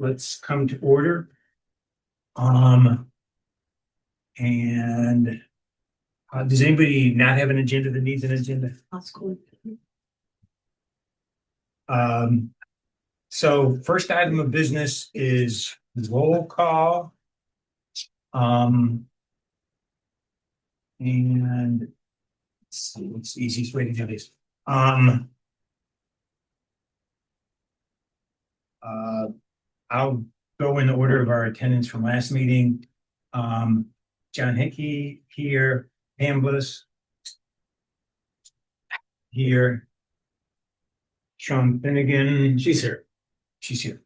let's come to order. And does anybody not have an agenda that needs an agenda? That's cool. So first item of business is roll call. And let's see what's the easiest way to do this. I'll go in the order of our attendance from last meeting. John Hickey here, Pam Bliss here, Sean Finnegan, she's here.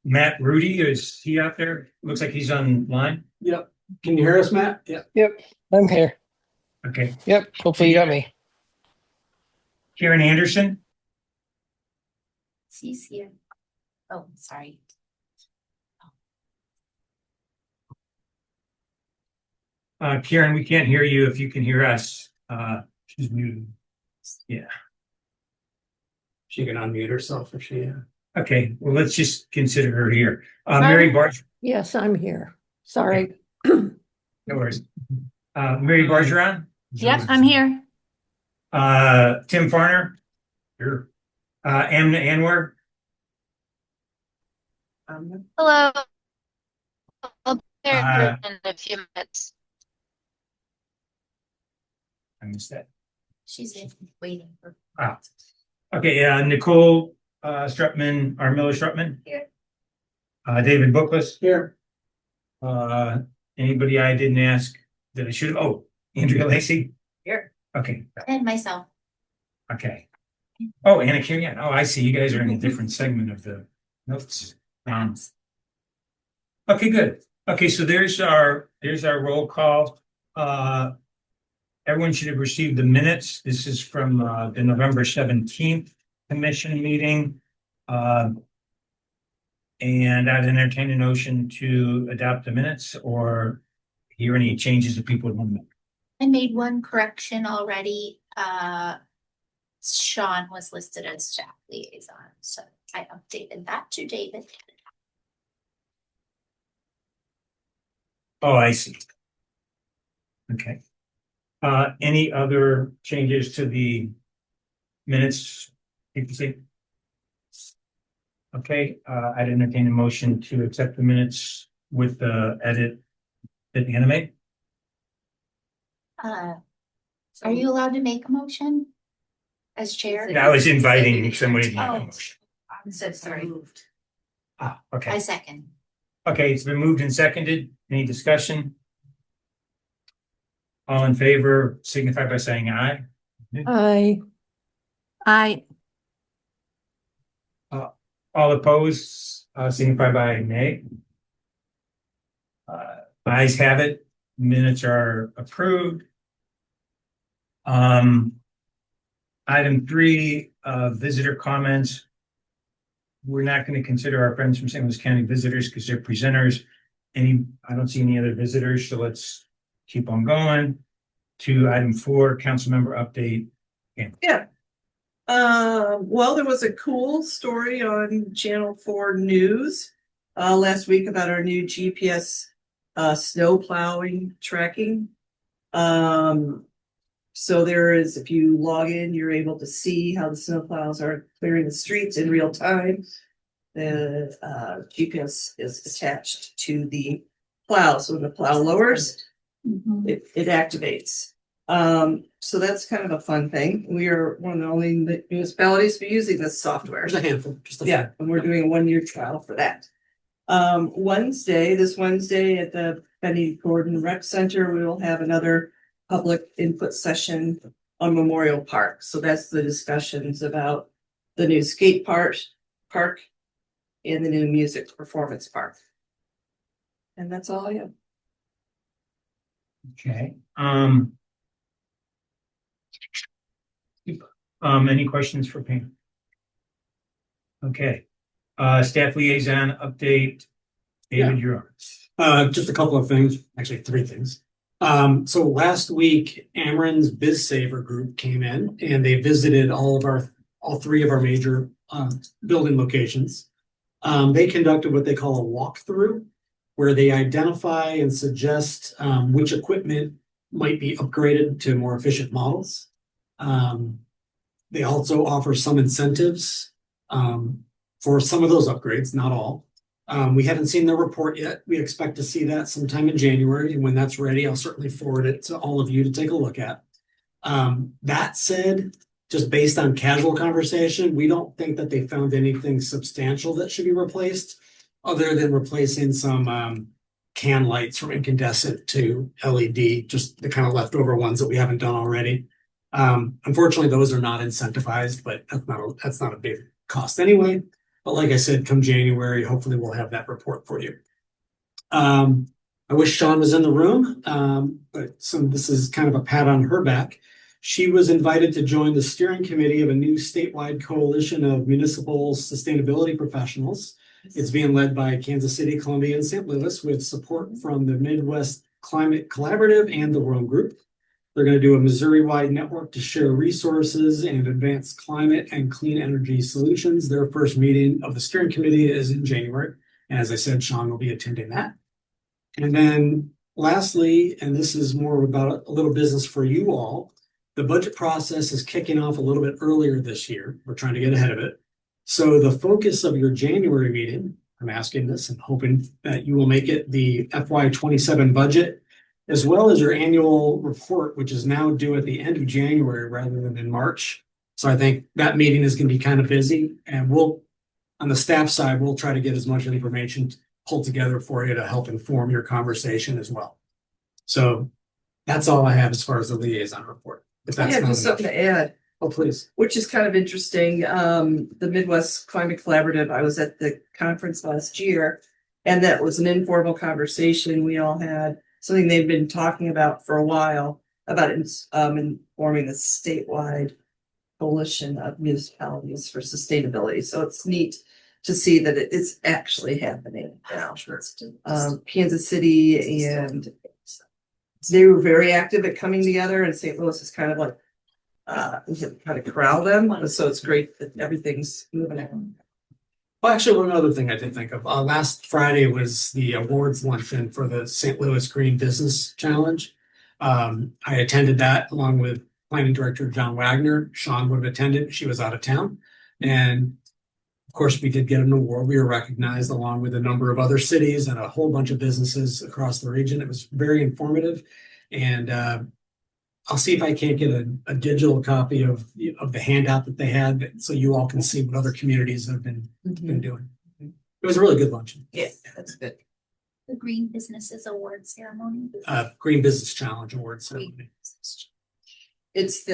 Matt Rudy, is he out there? Looks like he's online. Yep. Can you hear us, Matt? Yeah. Yep, I'm here. Okay. Yep, hopefully you got me. Karen Anderson, He's here. Oh, sorry. Karen, we can't hear you if you can hear us. She's muted. Yeah. She can unmute herself if she. Okay, well, let's just consider her here. Mary Barger, Yes, I'm here. Sorry. no worries. Mary Bargeron, Yep, I'm here. Tim Farner. Here. Amna Anwar. Hello. I'll be Uh, there in a few minutes. I missed that. She's waiting for. Okay, Nicole Strutman, or Miller Strutman. Here. David Bookless. Here. Anybody I didn't ask that I should have? Oh, Andrea Lacey. Here. Okay, And myself. okay. Oh, Anna Kirian. Oh, I see. You guys are in a different segment of the notes. Okay, good. Okay, so there's our roll call. Everyone should have received the minutes. This is from the November 17th commission meeting. And I'd entertain a motion to adopt the minutes or hear any changes that people would want to make. I made one correction already. Sean was listed as staff liaison, so I updated that to David. Oh, I see. Okay. Any other changes to the minutes? People say? Okay, I'd entertain a motion to accept the minutes with the edit that animate. Are you allowed to make a motion? As chair? I was inviting somebody to make a Oh. motion. I'm so sorry. I Okay. second. Okay, it's been moved and seconded. Any discussion? All in favor signify by saying aye. I All opposed signify by nay. Ayes have it. Minutes are approved. Item 3, visitor comments. We're not going to consider our friends from St. Louis County visitors because they're presenters. I don't see any other visitors, so let's keep on going to item 4, council member update. Yeah. Well, there was a cool story on Channel 4 News last week about our new GPS snow plowing tracking. So there is, if you log in, you're able to see how the snow plows are clearing the streets in real time. The GPS is attached to the plow, so when the plow lowers, it activates. So that's kind of a fun thing. We are one of the only municipalities for using this software. There's a handful. Yeah, and we're doing a 1-year trial for that. This Wednesday at the Benny Gordon Rec Center, we will have another public input session on Memorial Park. So that's the discussions about the new skate park and the new music performance park. And that's all I have. Okay. Any questions for Pam? Okay. Staff liaison update. David, you're on. Just a couple of things, actually 3 things. So last week, Ameren's Biz Saver group came in and they visited all 3 of our major building locations. They conducted what they call a walkthrough, where they identify and suggest which equipment might be upgraded to more efficient models. They also offer some incentives for some of those upgrades, not all. We haven't seen the report yet. We expect to see that sometime in January, and when that's ready, I'll certainly forward it to all of you to take a look at. That said, just based on casual conversation, we don't think that they found anything substantial that should be replaced, other than replacing some can lights from incandescent to LED, just the kind of leftover ones that we haven't done already. Unfortunately, those are not incentivized, but that's not a big cost anyway. But like I said, come January, hopefully we'll have that report for you. I wish Sean was in the room, but this is kind of a pat on her back. She was invited to join the steering committee of a new statewide coalition of municipal sustainability professionals. It's being led by Kansas City, Columbia, and St. Louis with support from the Midwest Climate Collaborative and the Rome Group. They're going to do a Missouri-wide network to share resources and advance climate and clean energy solutions. Their first meeting of the steering committee is in January. And as I said, Sean will be attending that. And then lastly, and this is more about a little business for you all, the budget process is kicking off a little bit earlier this year. We're trying to get ahead of it. So the focus of your January meeting, I'm asking this and hoping that you will make it the FY27 budget, as well as your annual report, which is now due at the end of January rather than in March. So I think that meeting is going to be kind of busy, and we'll, on the staff side, we'll try to get as much information pulled together for you to help inform your conversation as well. So that's all I have as far as the liaison report. If that's Yeah, not just enough. something to add, Oh, please. which is kind of interesting. The Midwest Climate Collaborative, I was at the conference last year, and that was an informal conversation we all had, something they've been talking about for a while, about informing the statewide coalition of municipalities for sustainability. So it's neat to see that it's actually happening now. Kansas City and they were very active at coming together, and St. Louis is kind of like kind of corral them. So it's great that everything's moving on. Well, actually, one other thing I did think of. Last Friday was the awards luncheon for the St. Louis Green Business Challenge. I attended that along with Planning Director John Wagner. Sean would have attended. She was out of town. And of course, we did get an award. We were recognized along with a number of other cities and a whole bunch of businesses across the region. It was very informative. And I'll see if I can't get a digital copy of the handout that they had so you all can see what other communities have been doing. It was a really good luncheon. Yeah, that's good. The Green Businesses Award ceremony. Green Business Challenge Awards. Green Business. It's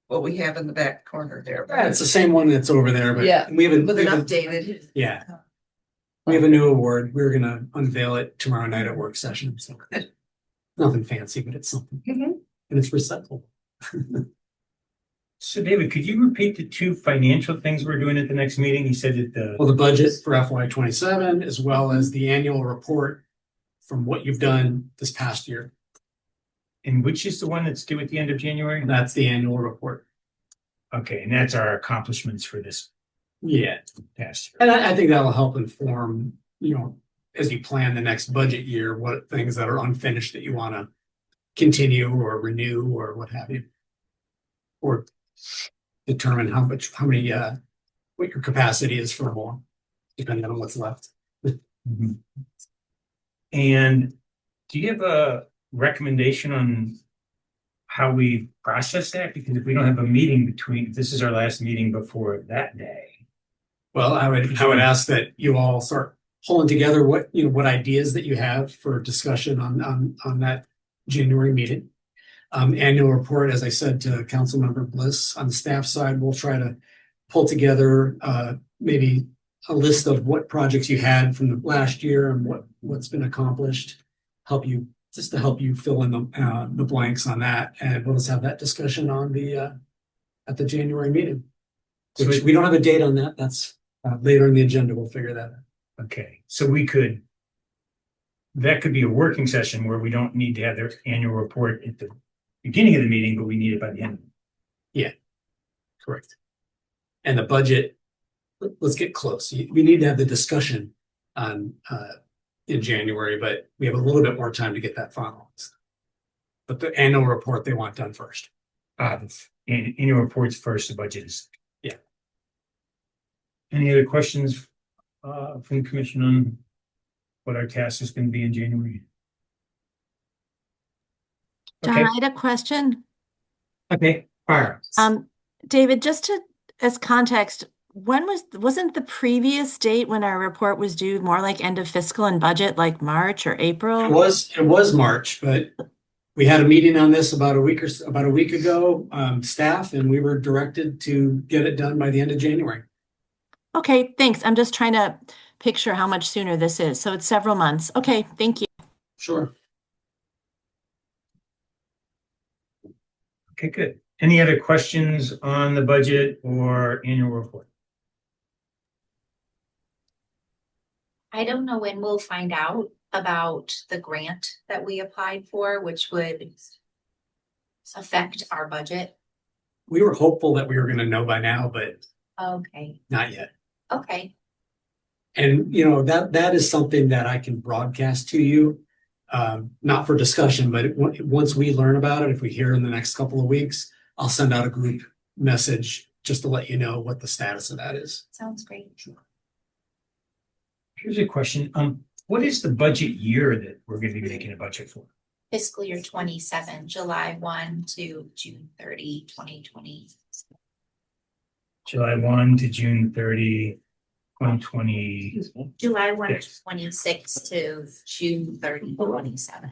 what we have in the back corner there. Yeah, it's the same one that's over there, but Yeah, we haven't. with an updated. Yeah. We have a new award. We're gonna unveil it tomorrow night at work session. So nothing fancy, but it's something. Mhm. And it's recyclable. So David, could you repeat the two financial things we're doing at the next meeting? You said that Well, the budget for FY27, as well as the annual report from what you've done this past year. and which is the one that's due at the end of January? That's the annual report. Okay, and that's our accomplishments for this Yeah. past year. And I think that'll help inform, as you plan the next budget year, what things that are unfinished that you want to continue or renew or what have you. Or determine what your capacity is for more, depending on what's left. Mhm. And do you have a recommendation on how we process that? Because if we don't have a meeting if this is our last meeting before that day. Well, I would ask that you all start pulling together what ideas that you have for discussion on that January meeting. Annual report, as I said to Councilmember Bliss, on the staff side, we'll try to pull together maybe a list of what projects you had from the last year and what's been accomplished. Help you fill in the blanks on that, and we'll just have that discussion on at the January meeting. Which we don't have a date on that. That's later in the agenda. We'll figure that out. Okay, so that could be a working session where we don't need to have their annual report at the beginning of the meeting, but we need it by the end. Correct. And the budget let's get close. We need to have the discussion on, in January, but we have a little bit more time to get that finalized. But the annual report they want done first. Annual reports first, the budget is. Yeah. Any other questions from the commission on what our task is going to be in January? John, Okay, I had a question. okay, fire. David, just as context, wasn't the previous date when our report was due more like end of fiscal and budget, like March or April? It was March, but we had a meeting on this about a week ago, staff, and we were directed to get it done by the end of January. Okay, thanks. I'm just trying to picture how much sooner this is. So it's several months. Okay, thank you. Sure. Okay, good. Any other questions on the budget or annual report? I don't know when we'll find out about the grant that we applied for, which would affect our budget. We were hopeful that we were going to know by now, but Okay, not yet. okay, And you know, that is something that I can broadcast to you, not for discussion, but once we learn about it, if we hear in the next couple of weeks, I'll send out a group message just to let you know what the status of that is. sounds great. Here's a question. What is the budget year that we're going to be making a budget for? Fiscal year 27, July 1 to June 30, 2020. July 1 to June 30, 2020. July 1 to Yes. 26 to June 30, 27.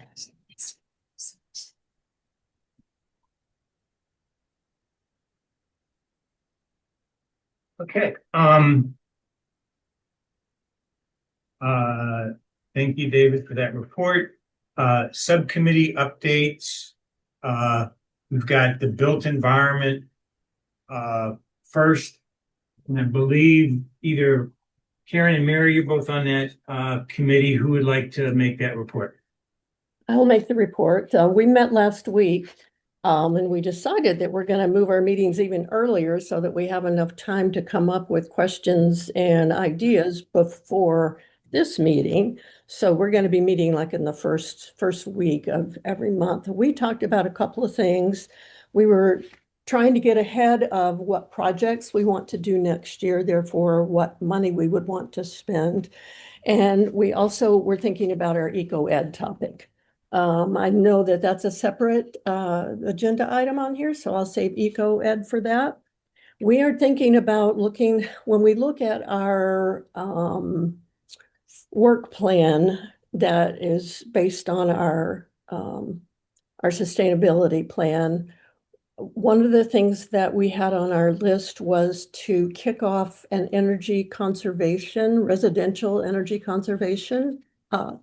Okay, thank you, David, for that report. Subcommittee updates. We've got the built environment first, and I believe either Karen and Mary, you're both on that committee. Who would like to make that report? I'll make the report. We met last week, and we decided that we're going to move our meetings even earlier so that we have enough time to come up with questions and ideas before this meeting. So we're going to be meeting like in the first week of every month. We talked about a couple of things. We were trying to get ahead of what projects we want to do next year, therefore what money we would want to spend. And we also were thinking about our eco-ed topic. I know that that's a separate agenda item on here, so I'll save eco-ed for that. We are thinking about looking, when we look at our work plan that is based on our sustainability plan, one of the things that we had on our list was to kick off an energy conservation, residential energy conservation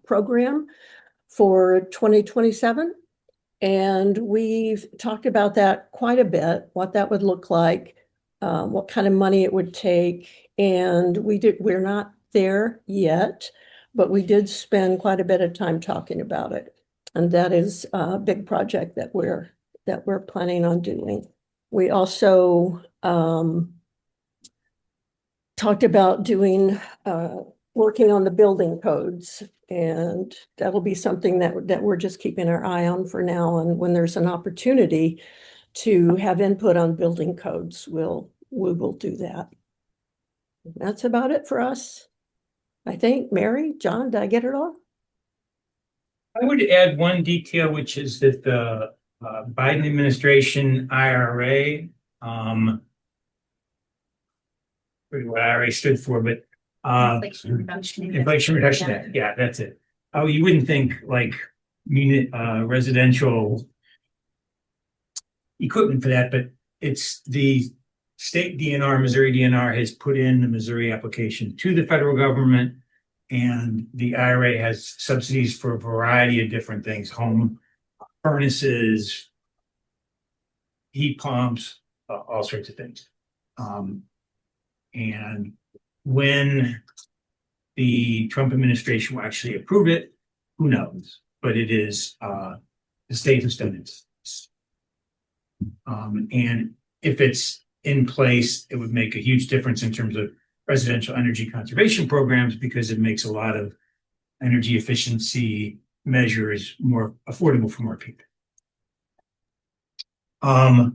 program for 2027. And we've talked about that quite a bit, what that would look like, what kind of money it would take. And we're not there yet, but we did spend quite a bit of time talking about it. And that is a big project that we're planning on doing. We also talked about doing working on the building codes, and that'll be something that we're just keeping our eye on for now. And when there's an opportunity to have input on building codes, we will do that. That's about it for us. I think. Mary, John, did I get it all? I would add one detail, which is that the Biden administration IRA, what IRA stood for, but Inflation Reduction. Inflation Reduction Act. Yeah, that's it. Oh, you wouldn't think like residential equipment for that, but it's the state DNR, Missouri DNR has put in the Missouri application to the federal government, and the IRA has subsidies for a variety of different things: home furnaces, heat pumps, all sorts of things. And when the Trump administration will actually approve it, who knows? But it is the state has done it. And if it's in place, it would make a huge difference in terms of residential energy conservation programs because it makes a lot of energy efficiency measures more affordable for more people. I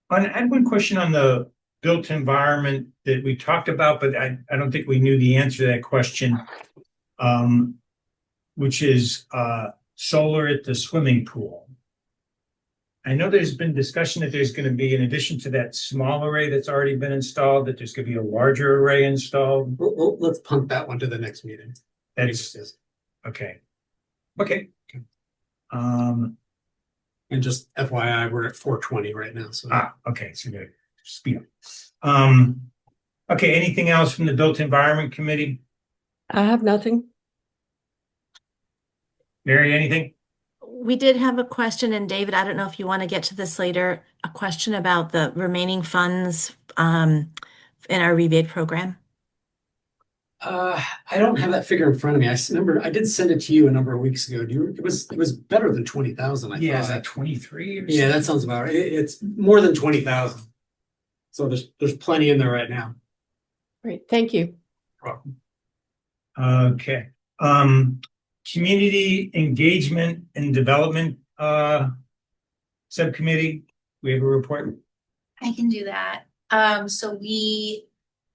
had one question on the built environment that we talked about, but I don't think we knew the answer to that question. Which is solar at the swimming pool. I know there's been discussion that there's going to be, in addition to that small array that's already been installed, that there's going to be a larger array installed. Let's punt that one to the next meeting. That's okay. Okay. And just FYI, we're at 420 right now, so. Okay, so good. Speed up. Okay, anything else from the Built Environment Committee? I have nothing. Mary, anything? We did have a question, and David, I don't know if you want to get to this later, a question about the remaining funds in our rebate program. I don't have that figure in front of me. I remember I did send it to you a number of weeks ago. It was better than 20,000. I Yeah, is thought. that 23 or Yeah, something? that sounds about right. It's more than 20,000. So there's plenty in there right now. Great, thank you. Okay. Community Engagement and Development Subcommittee, we have a report. I can do that. So we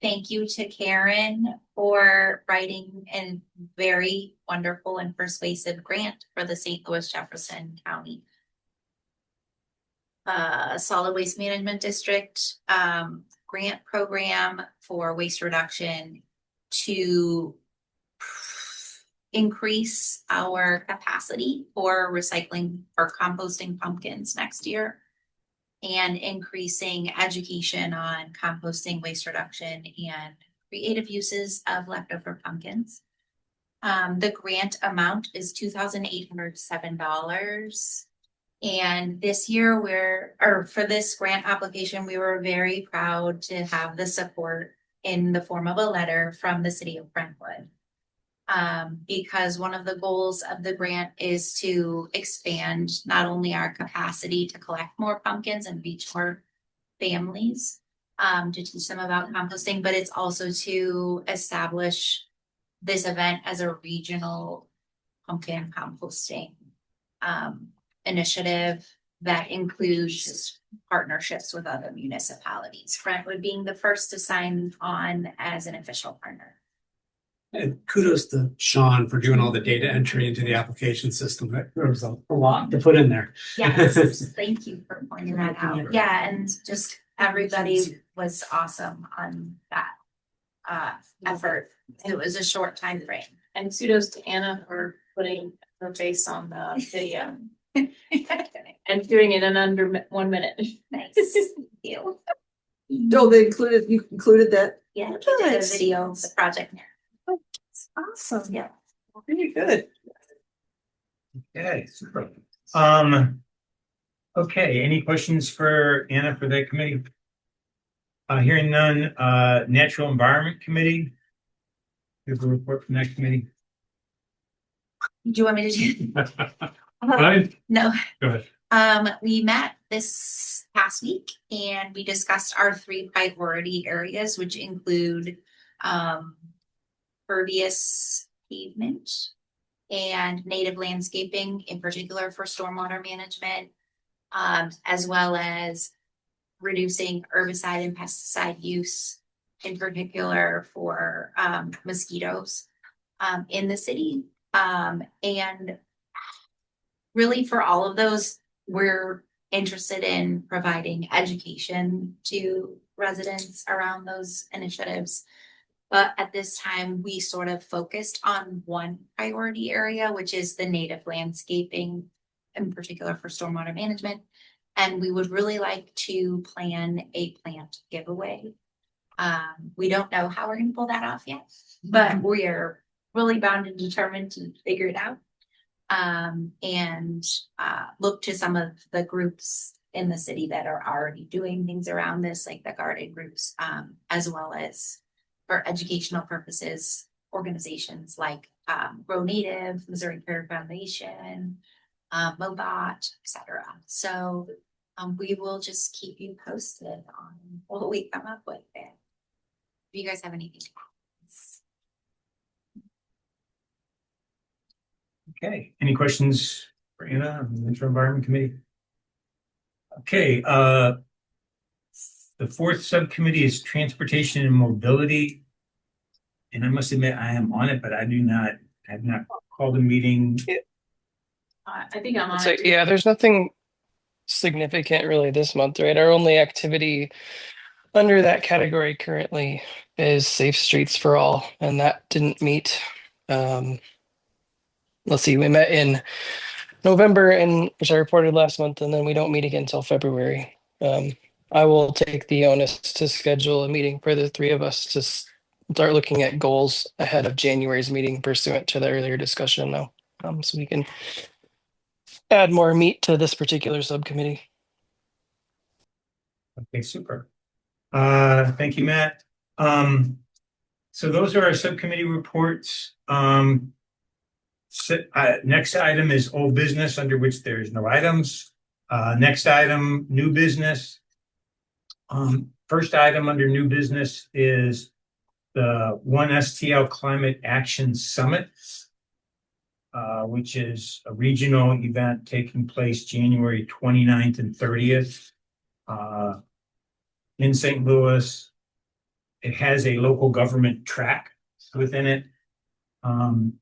thank you to Karen for writing a very wonderful and persuasive grant for the St. Louis Jefferson County Solid Waste Management District grant program for waste reduction to increase our capacity for recycling or composting pumpkins next year, and increasing education on composting, waste reduction, and creative uses of leftover pumpkins. The grant amount is $2,807. And this year for this grant application, we were very proud to have the support in the form of a letter from the city of Brentwood. Because one of the goals of the grant is to expand not only our capacity to collect more pumpkins and reach more families, to teach them about composting, but it's also to establish this event as a regional pumpkin composting initiative that includes partnerships with other municipalities. Brentwood being the first to sign on as an official partner. And kudos to Sean for doing all the data entry into the application system. There was a lot to put in there. Yes, thank you for pointing that out. Yeah, and just everybody was awesome on that effort. It was a short time frame. And kudos to Anna for putting her face on the video and doing it in under 1 minute. Nice. Thank you. Oh, you included that? Yeah, we did a Nice. video of the project. Awesome. Yeah. Very good. Okay, super. Okay, any questions for Anna for that committee? Hearing none, Natural Environment Committee. We have a report from that committee. Do you want me to do? No. Go ahead. We met this past week and we discussed our 3 priority areas, which include pervious pavement and native landscaping, in particular for stormwater management, as well as reducing herbicide and pesticide use, in particular for mosquitoes in the city. And really for all of those, we're interested in providing education to residents around those initiatives. But at this time, we sort of focused on one priority area, which is the native landscaping, in particular for stormwater management. And we would really like to plan a plant giveaway. We don't know how we're going to pull that off yet, but we are really bound and determined to figure it out. And look to some of the groups in the city that are already doing things around this, like the garden groups, as well as for educational purposes, organizations like Grow Native, Missouri Prairie Foundation, Mobot, etc. So we will just keep you posted on what we come up with there. you guys have anything. Okay, any questions for Anna on the Metro Environment Committee? Okay, the fourth subcommittee is Transportation and Mobility. And I must admit, I am on it, but I have not called a meeting. I think I'm on So it. too. yeah, there's nothing significant really this month, right? Our only activity under that category currently is Safe Streets for All, and that didn't meet. Let's see, we met in November, and which I reported last month, and then we don't meet again until February. I will take the onus to schedule a meeting for the three of us to start looking at goals ahead of January's meeting pursuant to the earlier discussion now. So we can add more meat to this particular subcommittee. Okay, super. Thank you, Matt. So those are our subcommittee reports. Next item is old business, under which there's no items. Next item, new business. First item under new business is the One STL Climate Action Summit, which is a regional event taking place January 29th and 30th in St. Louis. It has a local government track within it. And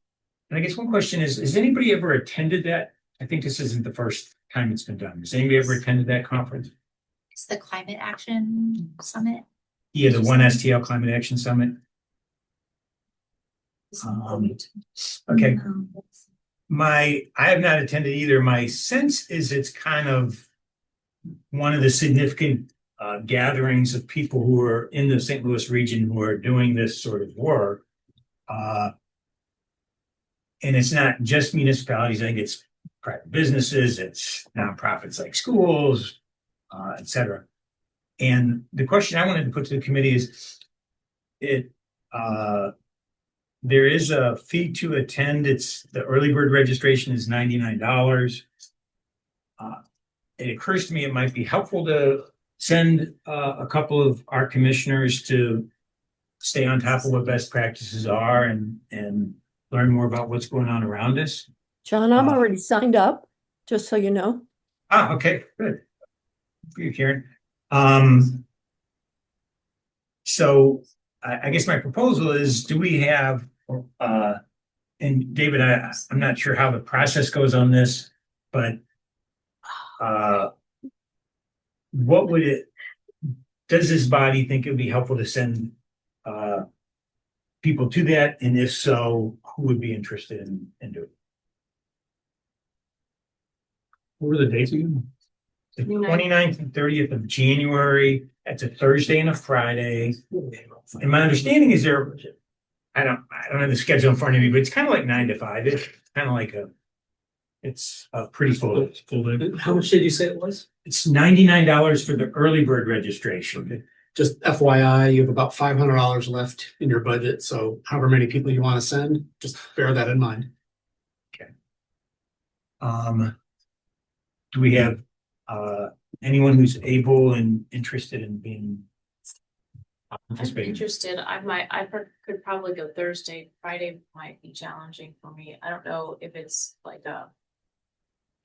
I guess one question is, has anybody ever attended that? I think this isn't the first time it's been done. Has anybody ever attended that conference? It's the Climate Action Summit. Yeah, the One STL Climate Action Summit. Okay. I have not attended either. My sense is it's kind of one of the significant gatherings of people who are in the St. Louis region who are doing this sort of work. And it's not just municipalities. I think it's private businesses, it's nonprofits like schools, et cetera. And the question I wanted to put to the committee is, there is a fee to attend. It's the early bird registration is $99. It occurs to me it might be helpful to send a couple of our commissioners to stay on top of what best practices are and learn more about what's going on around us. John, I'm already signed up, just so you know. Okay, good. For you, Karen. So I guess my proposal is, do we have, and David, I'm not sure how the process goes on this, but does this body think it would be helpful to send people to that? And if so, who would be interested in doing it? What were the dates again? The 29th and 30th of January. That's a Thursday and a Friday. And my understanding is I don't have the schedule in front of me, but it's kind of like 9 to 5. It's kind of like it's a pretty full day. How much did you say it was? It's $99 for the early bird registration. Just FYI, you have about $500 left in your budget, so however many people you want to send, just bear that in mind. Okay. Do we have anyone who's able and interested in being I'm participating? interested. Could probably go Thursday. Friday might be challenging for me. I don't know if it's like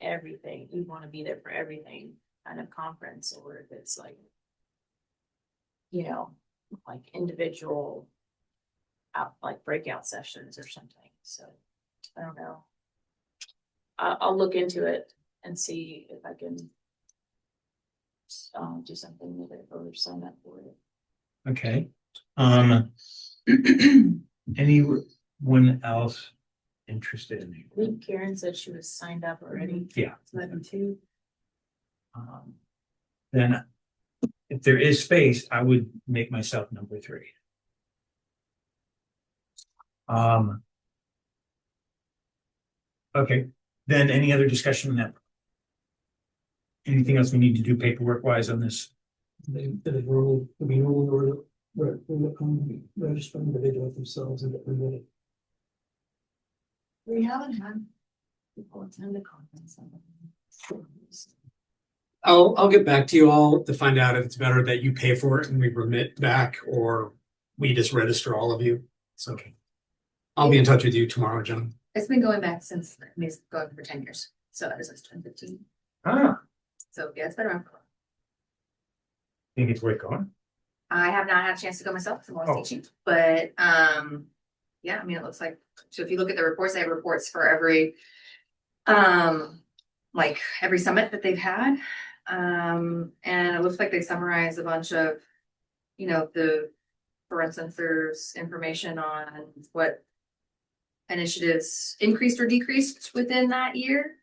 everything. You want to be there for everything kind of conference, or if it's like, like individual like breakout sessions or something. So I don't know. I'll look into it and see if I can do something with it or sign up for it. Okay. Anyone else interested in I it? think Karen said she was signed up already. Yeah. 11-2. Then if there is space, I would make myself number 3. Okay, then any other discussion on that? Anything else we need to do paperwork wise on this? Register individual themselves and get permitted. We haven't had people attend the conference. I'll get back to you all to find out if it's better that you pay for it and we remit back, or we just register all of you. So I'll be in touch with you tomorrow, John. It's been going back since, I mean, it's going for 10 years. So it was like 2015. Ah, So yeah, it's been around for a while. think it's worth going. I have not had a chance to go myself, 'cause I'm Oh. always teaching, but, yeah, I mean, it looks like, so if you look at the reports, they have reports for every, like every summit that they've had. And it looks like they summarize a bunch of, you know, for instance, there's information on what initiatives increased or decreased within that year.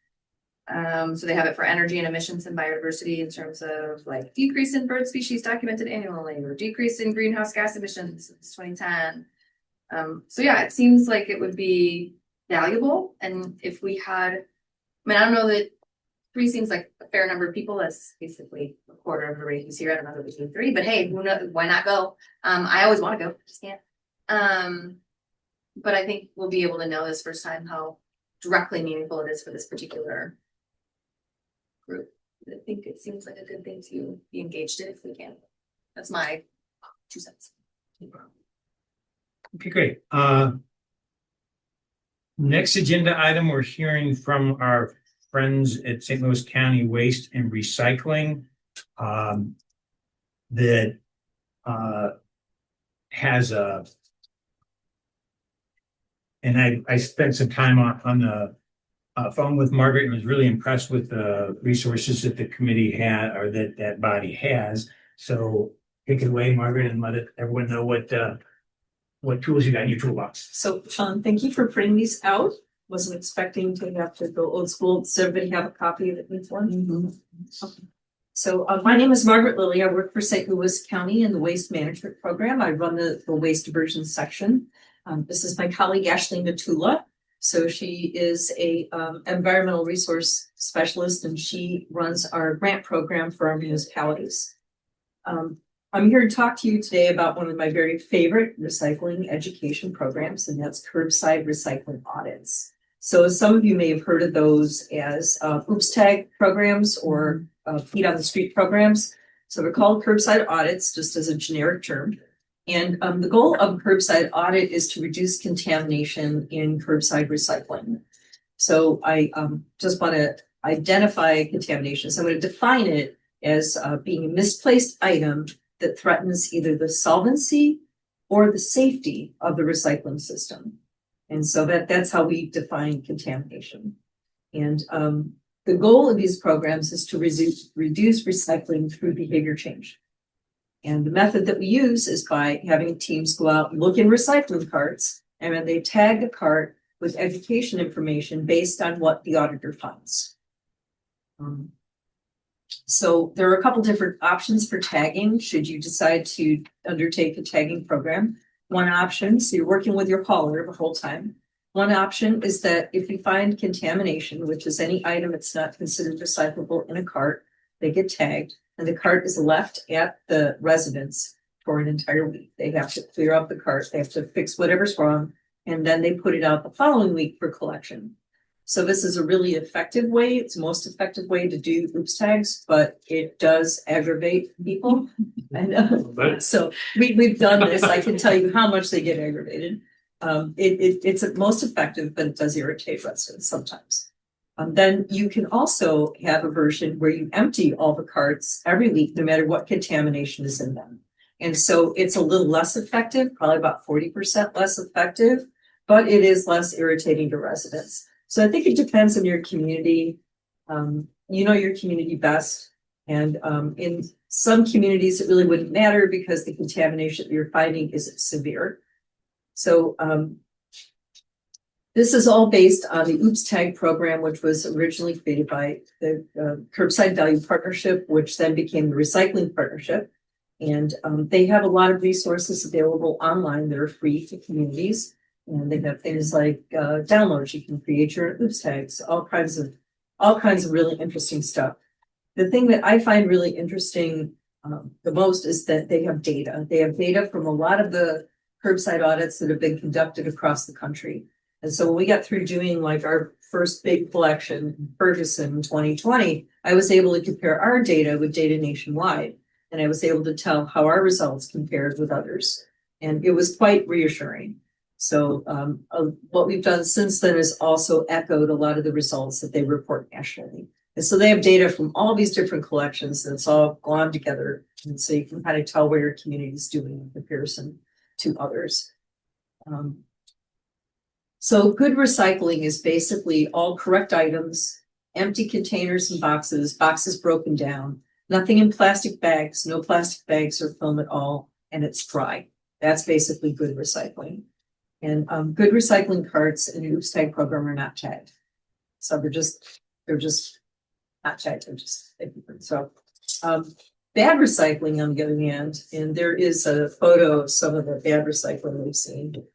So they have it for energy and emissions and biodiversity in terms of like decrease in bird species documented annually or decrease in greenhouse gas emissions since 2010. So yeah, it seems like it would be valuable. And if we had, I mean, I don't know that 3 seems like a fair number of people. That's basically a quarter of everybody who's here. I don't know if we need 3, but hey, who knows? Why not go? I always want to go, just can't. But I think we'll be able to know this first time how directly meaningful it is for this particular group. I think it seems like a good thing to be engaged in if we can. That's my 2 cents. Okay, great. Next agenda item, we're hearing from our friends at St. Louis County Waste and Recycling. That has a, and I spent some time on the phone with Margaret and was really impressed with the resources that the committee had, or that body has. So take it away, Margaret, and let everyone know what tools you got in your toolbox. So, thank you for printing these out. Wasn't expecting to have to go old school. Does everybody have a copy of it needs one? Okay. So, my name is Margaret Lilly. I work for St. Louis County in the Waste Management Program. I run the waste diversion section. This is my colleague Ashley Natula. So she is a environmental resource specialist, and she runs our grant program for our municipalities. I'm here to talk to you today about one of my very favorite recycling education programs, and that's curbside recycling audits. So some of you may have heard of those as Oops Tag programs or feet on the street programs. So they're called curbside audits, just as a generic term. And the goal of a curbside audit is to reduce contamination in curbside recycling. So I just want to identify contamination. So I'm going to define it as being a misplaced item that threatens either the solvency or the safety of the recycling system. And so that's how we define contamination. And the goal of these programs is to reduce recycling through behavior change. And the method that we use is by having teams go out and look in recycling carts, and then they tag the cart with education information based on what the auditor finds. So there are a couple different options for tagging should you decide to undertake a tagging program. One option, so you're working with your hauler the whole time. One option is that if you find contamination, which is any item that's not considered recyclable in a cart, they get tagged, and the cart is left at the residence for an entire week. They have to clear up the cart, they have to fix whatever's wrong, and then they put it out the following week for collection. So this is a really effective way. It's the most effective way to do oops tags, but it does aggravate people. And so we've done this. I can tell you how much they get aggravated. It's most effective, but it does irritate residents sometimes. Then you can also have a version where you empty all the carts every week, no matter what contamination is in them. And so it's a little less effective, probably about 40% less effective, but it is less irritating to residents. So I think it depends on your community. You know your community best. And in some communities, it really wouldn't matter because the contamination that you're finding isn't severe. So this is all based on the Oops Tag program, which was originally created by the Curbside Value Partnership, which then became the Recycling Partnership. And they have a lot of resources available online that are free to communities. And they have things like downloads. You can create your oops tags, all kinds of really interesting stuff. The thing that I find really interesting the most is that they have data. They have data from a lot of the curbside audits that have been conducted across the country. And so when we got through doing like our first big collection in Ferguson in 2020, I was able to compare our data with data nationwide. And I was able to tell how our results compared with others. And it was quite reassuring. So what we've done since then is also echoed a lot of the results that they report nationally. And so they have data from all these different collections, and it's all gone together. And so you can kind of tell where your community is doing in comparison to others. So good recycling is basically all correct items, empty containers and boxes broken down, nothing in plastic bags, no plastic bags or film at all, and it's dry. That's basically good recycling. And good recycling carts in the OOPS tag program are not tagged. So they're just not tagged, they're just so bad recycling on the other hand, and there is a photo of some of the bad recycling we've seen.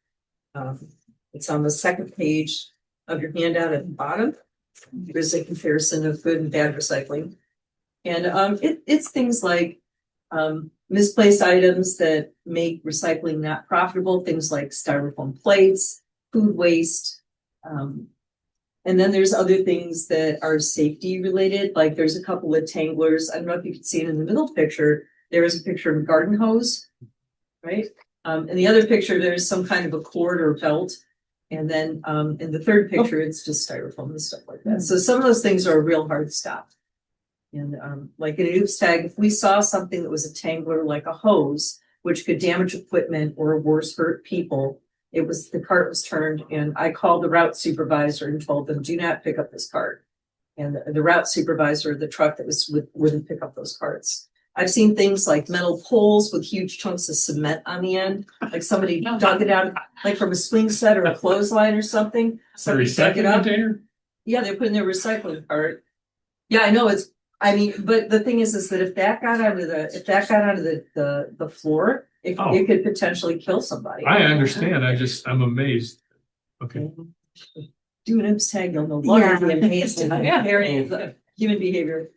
It's on the second page of your handout at the bottom. There's a comparison of good and bad recycling. And it's things like misplaced items that make recycling not profitable, things like styrofoam plates, food waste. And then there's other things that are safety related, like there's a couple of tanglers. I don't know if you can see it in the middle picture. There is a picture of a garden hose, right? In the other picture, there's some kind of a cord or belt. And then in the third picture, it's just styrofoam and stuff like that. So some of those things are a real hard stop. And like in an OOPS tag, if we saw something that was a tangler like a hose, which could damage equipment or worse, hurt people, the cart was turned, and I called the route supervisor and told them, do not pick up this cart. And the route supervisor, the truck that was wouldn't pick up those carts. I've seen things like metal poles with huge chunks of cement on the end, like somebody dug it out, like from a swing set or a clothesline or something. Somebody dug it up. Yeah, they put it in their recycling cart. Yeah, I know but the thing is that if that got onto the floor, it could potentially kill somebody. I understand. I'm amazed. Okay. Do an OOPS tag, you'll no longer be amazed in the human behavior.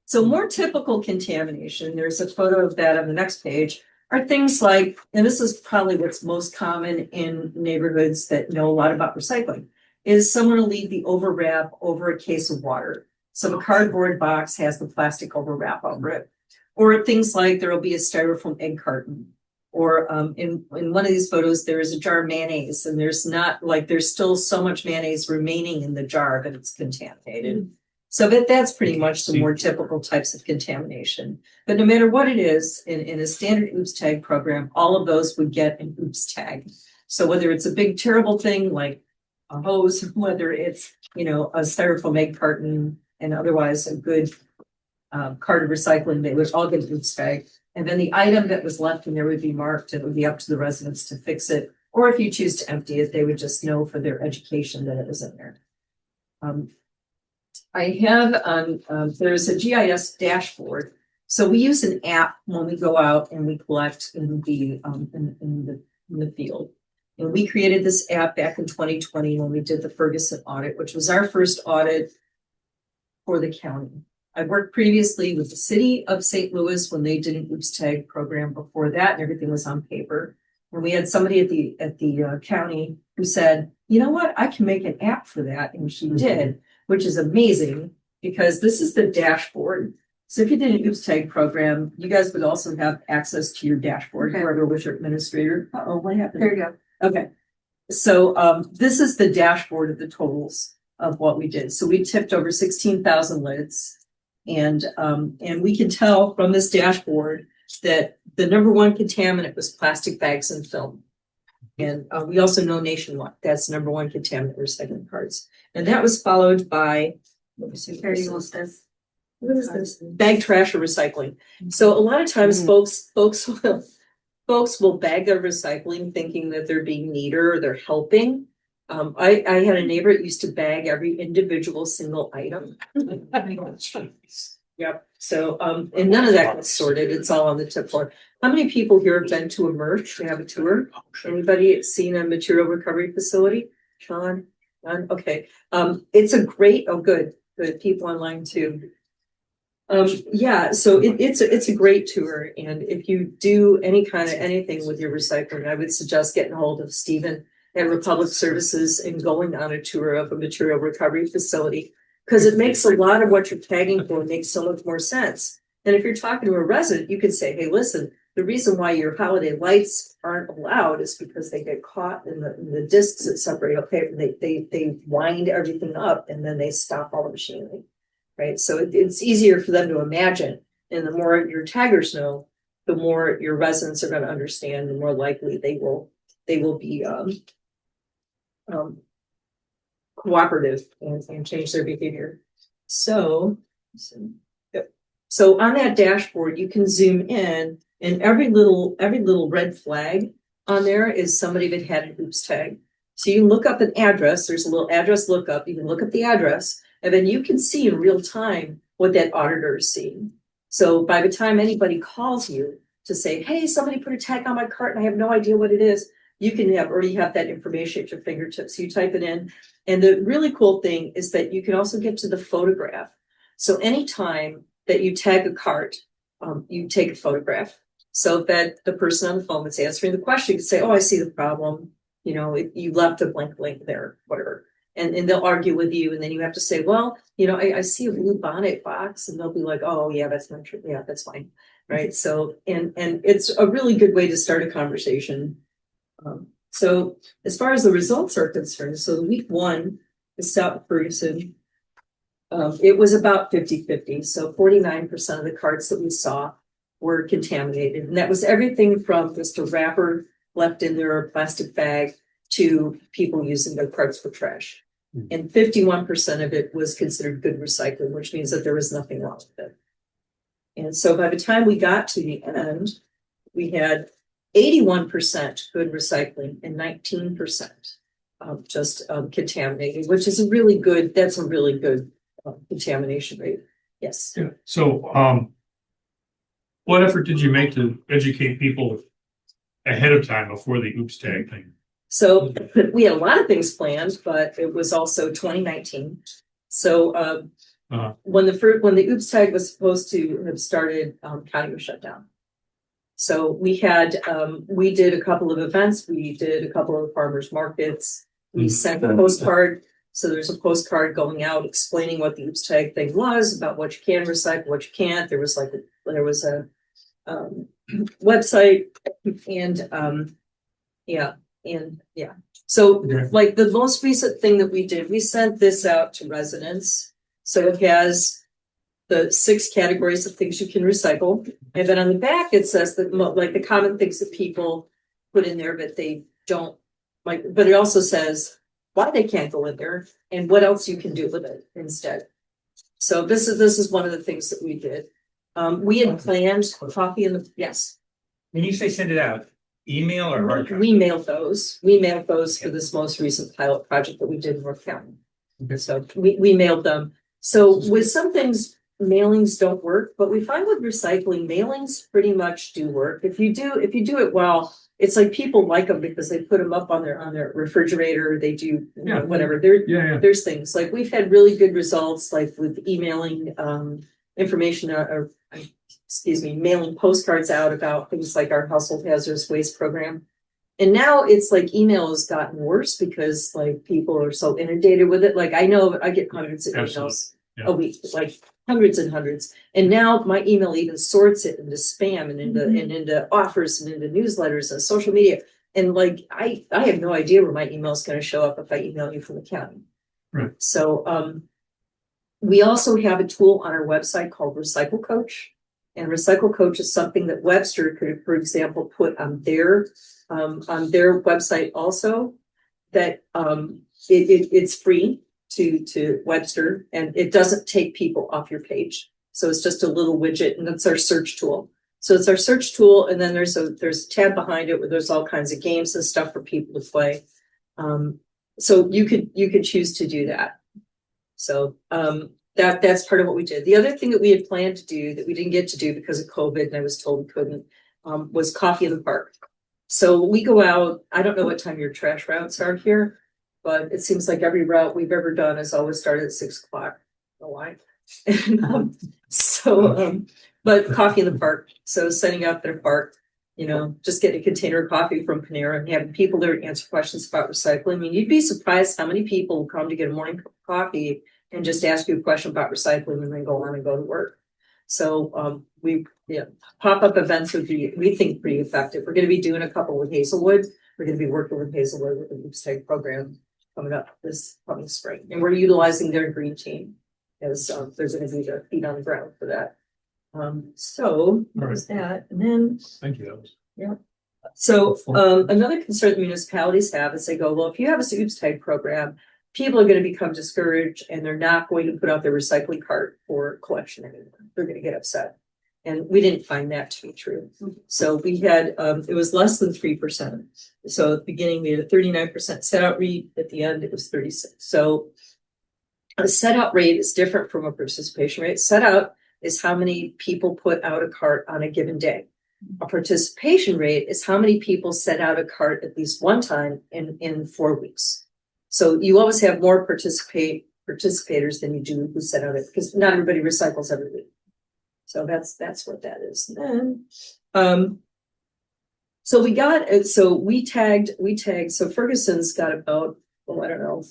So more typical contamination, there's a photo of that on the next page, are things like, and this is probably what's most common in neighborhoods that know a lot about recycling, is someone will leave the overwrap over a case of water. So the cardboard box has the plastic overwrap over it. Or things like there will be a styrofoam egg carton. Or in one of these photos, there is a jar of mayonnaise, and there's still so much mayonnaise remaining in the jar that it's contaminated. So that's pretty much the more typical types of contamination. But no matter what it is, in a standard OOPS tag program, all of those would get an OOPS tag. So whether it's a big terrible thing like a hose, whether it's a styrofoam egg carton, and otherwise a good cart of recycling, they would all get an OOPS tag. And then the item that was left in there would be marked, and it would be up to the residents to fix it. Or if you choose to empty it, they would just know for their education that it was in there. I have there's a GIS dashboard. So we use an app when we go out and we collect in the field. And we created this app back in 2020 when we did the Ferguson audit, which was our first audit for the county. I worked previously with the city of St. Louis when they did an OOPS tag program before that, and everything was on paper. And we had somebody at the county who said, you know what, I can make an app for that. And she did, which is amazing because this is the dashboard. So if you did an OOPS tag program, you guys would also have access to your dashboard, whoever was your administrator. Uh-oh, what happened? There you go. Okay. So this is the dashboard of the totals of what we did. So we tipped over 16,000 lids. And we can tell from this dashboard that the number one contaminant was plastic bags and film. And we also know nationwide that's number one contaminant recycling carts. And that was followed by, what is this? Bag trash or recycling. So a lot of times folks will bag their recycling thinking that they're being neater or they're helping. I had a neighbor that used to bag every individual single item. Yep. So, and none of that gets sorted. It's all on the tip floor. How many people here have been to a merge? They have a tour. Anybody seen a material recovery facility? Sean? None? Okay. It's a great, good people online too. Yeah, so it's a great tour. And if you do any kind of anything with your recycling, I would suggest getting a hold of Stephen at Republic Services and going on a tour of a material recovery facility, because it makes a lot of what you're tagging for makes so much more sense. And if you're talking to a resident, you can say, hey, listen, the reason why your holiday lights aren't allowed is because they get caught in the discs that separate up paper. They wind everything up and then they stop all the machinery, right? So it's easier for them to imagine. And the more your taggers know, the more your residents are going to understand, the more likely they will be cooperative and change their behavior. So on that dashboard, you can zoom in, and every little red flag on there is somebody that had an oops tag. So you can look up an address. There's a little address lookup. You can look up the address, and then you can see in real time what that auditor is seeing. So by the time anybody calls you to say, hey, somebody put a tag on my cart and I have no idea what it is, you can already have that information at your fingertips. So you type it in. And the really cool thing is that you can also get to the photograph. So anytime that you tag a cart, you take a photograph so that the person on the phone that's answering the question can say, oh, I see the problem. You know, you left a blank link there, whatever. And they'll argue with you. And then you have to say, well, you know, I see a blue bonnet box, and they'll be like, oh, yeah, that's not true. Yeah, that's fine. Right. So, and it's a really good way to start a conversation. So as far as the results are concerned, so week 1 is South Ferguson. It was about 50-50. So 49% of the carts that we saw were contaminated. And that was everything from just a wrapper left in their plastic bag to people using their carts for trash. And 51% of it was considered good recycling, which means that there was nothing wrong with it. And so by the time we got to the end, we had 81% good recycling and 19% just contaminated, which is a really good contamination rate. Yes. Yeah. So, what effort did you make to educate people ahead of time before the oops tag thing? So we had a lot of things planned, but it was also 2019. So when the oops tag was supposed to have started, county was shut down. So we did a couple of events. We did a couple of farmers markets. We sent a postcard. So there's a postcard going out explaining what the oops tag thing was, about what you can recycle, what you can't. There was a website and So like the most recent thing that we did, we sent this out to residents. So it has the 6 categories of things you can recycle. And then on the back, it says that like the common things that people put in there, but they don't like, but it also says why they can't go in there and what else you can do with it instead. So this is one of the things that we did. We had planned coffee in the, yes. When you say send it out, email or hard copy? We mailed those. We mailed those for this most recent pilot project that we did in North County. Okay. So we mailed them. So with some things, mailings don't work, but we find with recycling, mailings pretty much do work. If you do it well, it's like people like them because they put them up on their refrigerator. They do whatever. There's things like we've had really good results, like with emailing information or mailing postcards out about things like our household hazardous waste program. And now it's like email has gotten worse because like people are so inundated with it. Like I know I get hundreds of emails a week, like hundreds and hundreds. And now my email even sorts it into spam and into offers and into newsletters and social media. And like I have no idea where my email is going to show up if I email you from the county. Right. So we also have a tool on our website called Recycle Coach. And Recycle Coach is something that Webster could, for example, put on their website also. That it's free to Webster, and it doesn't take people off your page. So it's just a little widget, and it's our search tool. So it's our search tool, and then there's a tab behind it where there's all kinds of games and stuff for people to play. So you could choose to do that. So that's part of what we did. The other thing that we had planned to do that we didn't get to do because of COVID, and I was told we couldn't, was coffee in the park. So we go out, I don't know what time your trash routes are here, but it seems like every route we've ever done has always started at 6 o'clock. I don't know why. But coffee in the park. So setting up their park, just getting a container of coffee from Panera and having people there answer questions about recycling. I mean, you'd be surprised how many people come to get a morning cup of coffee and just ask you a question about recycling and then go on and go to work. So, pop-up events would be, we think, pretty effective. We're gonna be doing a couple with Hazelwood. We're gonna be working with Hazelwood with the Oops Tag program coming up this coming spring, and we're utilizing their green team. As there's gonna be the feet on the ground for that. So there's that, and then Thank you. so another concern the municipalities have is they go, well, if you have a Oops Tag program, people are going to become discouraged and they're not going to put out their recycling cart for collection anymore. They're going to get upset. And we didn't find that to be true. So we had it was less than 3%. So at the beginning we had a 39% set out rate, at the end it was 36. So a set out rate is different from a participation rate. Set out is how many people put out a cart on a given day. A participation rate is how many people set out a cart at least one time in 4 weeks. So you always have more participators than you do who set out it, because not everybody recycles every week. So that's what that is. And then, so we tagged, so Ferguson's got about, I don't know,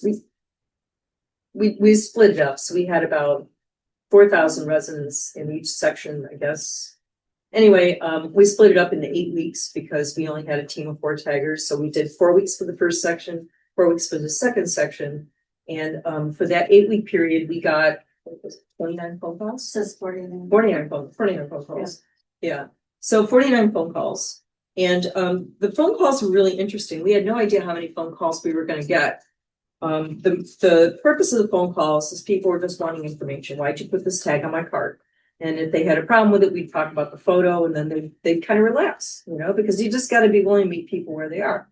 we split it up. So we had about 4,000 residents in each section, I guess. Anyway, we split it up into 8 weeks because we only had a team of 4 taggers. So we did 4 weeks for the first section, 4 weeks for the second section. And for that 8-week period, we got 29 phone calls? It says 49. 49 phone calls. Yeah. So 49 phone calls. And the phone calls were really interesting. We had no idea how many phone calls we were going to get. The purpose of the phone calls is people were just wanting information. Why'd you put this tag on my cart? And if they had a problem with it, we'd talk about the photo, and then they'd kind of relax, because you just got to be willing to meet people where they are.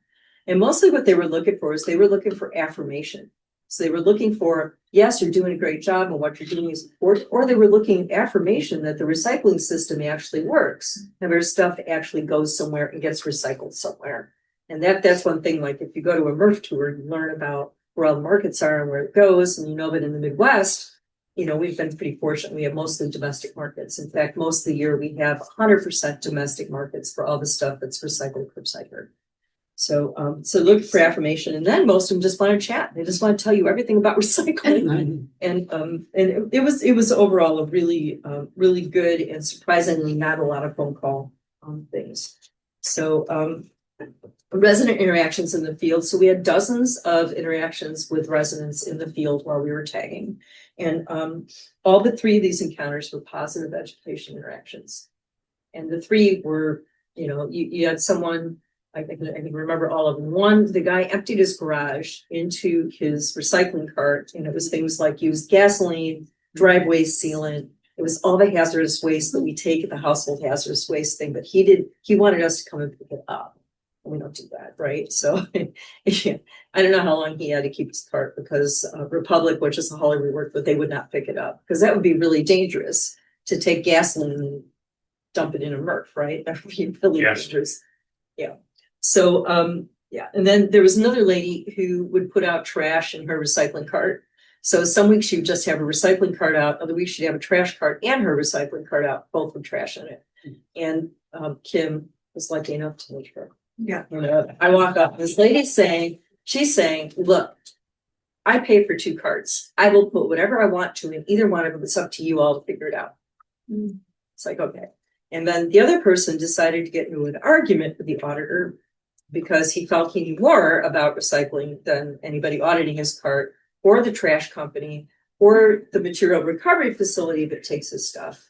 And mostly what they were looking for is they were looking for affirmation. So they were looking for, yes, you're doing a great job and what you're doing is important, or they were looking at affirmation that the recycling system actually works and their stuff actually goes somewhere and gets recycled somewhere. And that's one thing, like if you go to a MRF tour, you learn about where all the markets are and where it goes. And that in the Midwest, we've been pretty fortunate. We have mostly domestic markets. In fact, most of the year we have 100% domestic markets for all the stuff that's recycled, curbside. So look for affirmation, and then most of them just want to chat. They just want to tell you everything about recycling. And it was overall a really really good and surprisingly not a lot of phone call things. So resident interactions in the field. So we had dozens of interactions with residents in the field while we were tagging, and all but 3 of these encounters were positive education interactions. And the 3 were, you had someone. I can remember all of them. One, the guy emptied his garage into his recycling cart, and it was things like used gasoline, driveway sealant. It was all the hazardous waste that we take at the household hazardous waste thing, but he wanted us to come and pick it up. We don't do that, right? So yeah, I don't know how long he had to keep his cart because Republic, which is the hauler we worked with, they would not pick it up because that would be really dangerous to take gasoline and dump it in a MRF, right? That would be really dangerous. Yeah. So, and then there was another lady who would put out trash in her recycling cart. So some weeks she would just have a recycling cart out. Other weeks she'd have a trash cart and her recycling cart out, both with trash in it. And Kim was lucky enough to meet her. Yeah. I walk up, this lady's she's saying, look, I pay for 2 carts. I will put whatever I want to in either one of them. It's up to you all to figure it out. It's like, okay. And then the other person decided to get into an argument with the auditor because he felt he knew more about recycling than anybody auditing his cart or the trash company or the material recovery facility that takes his stuff.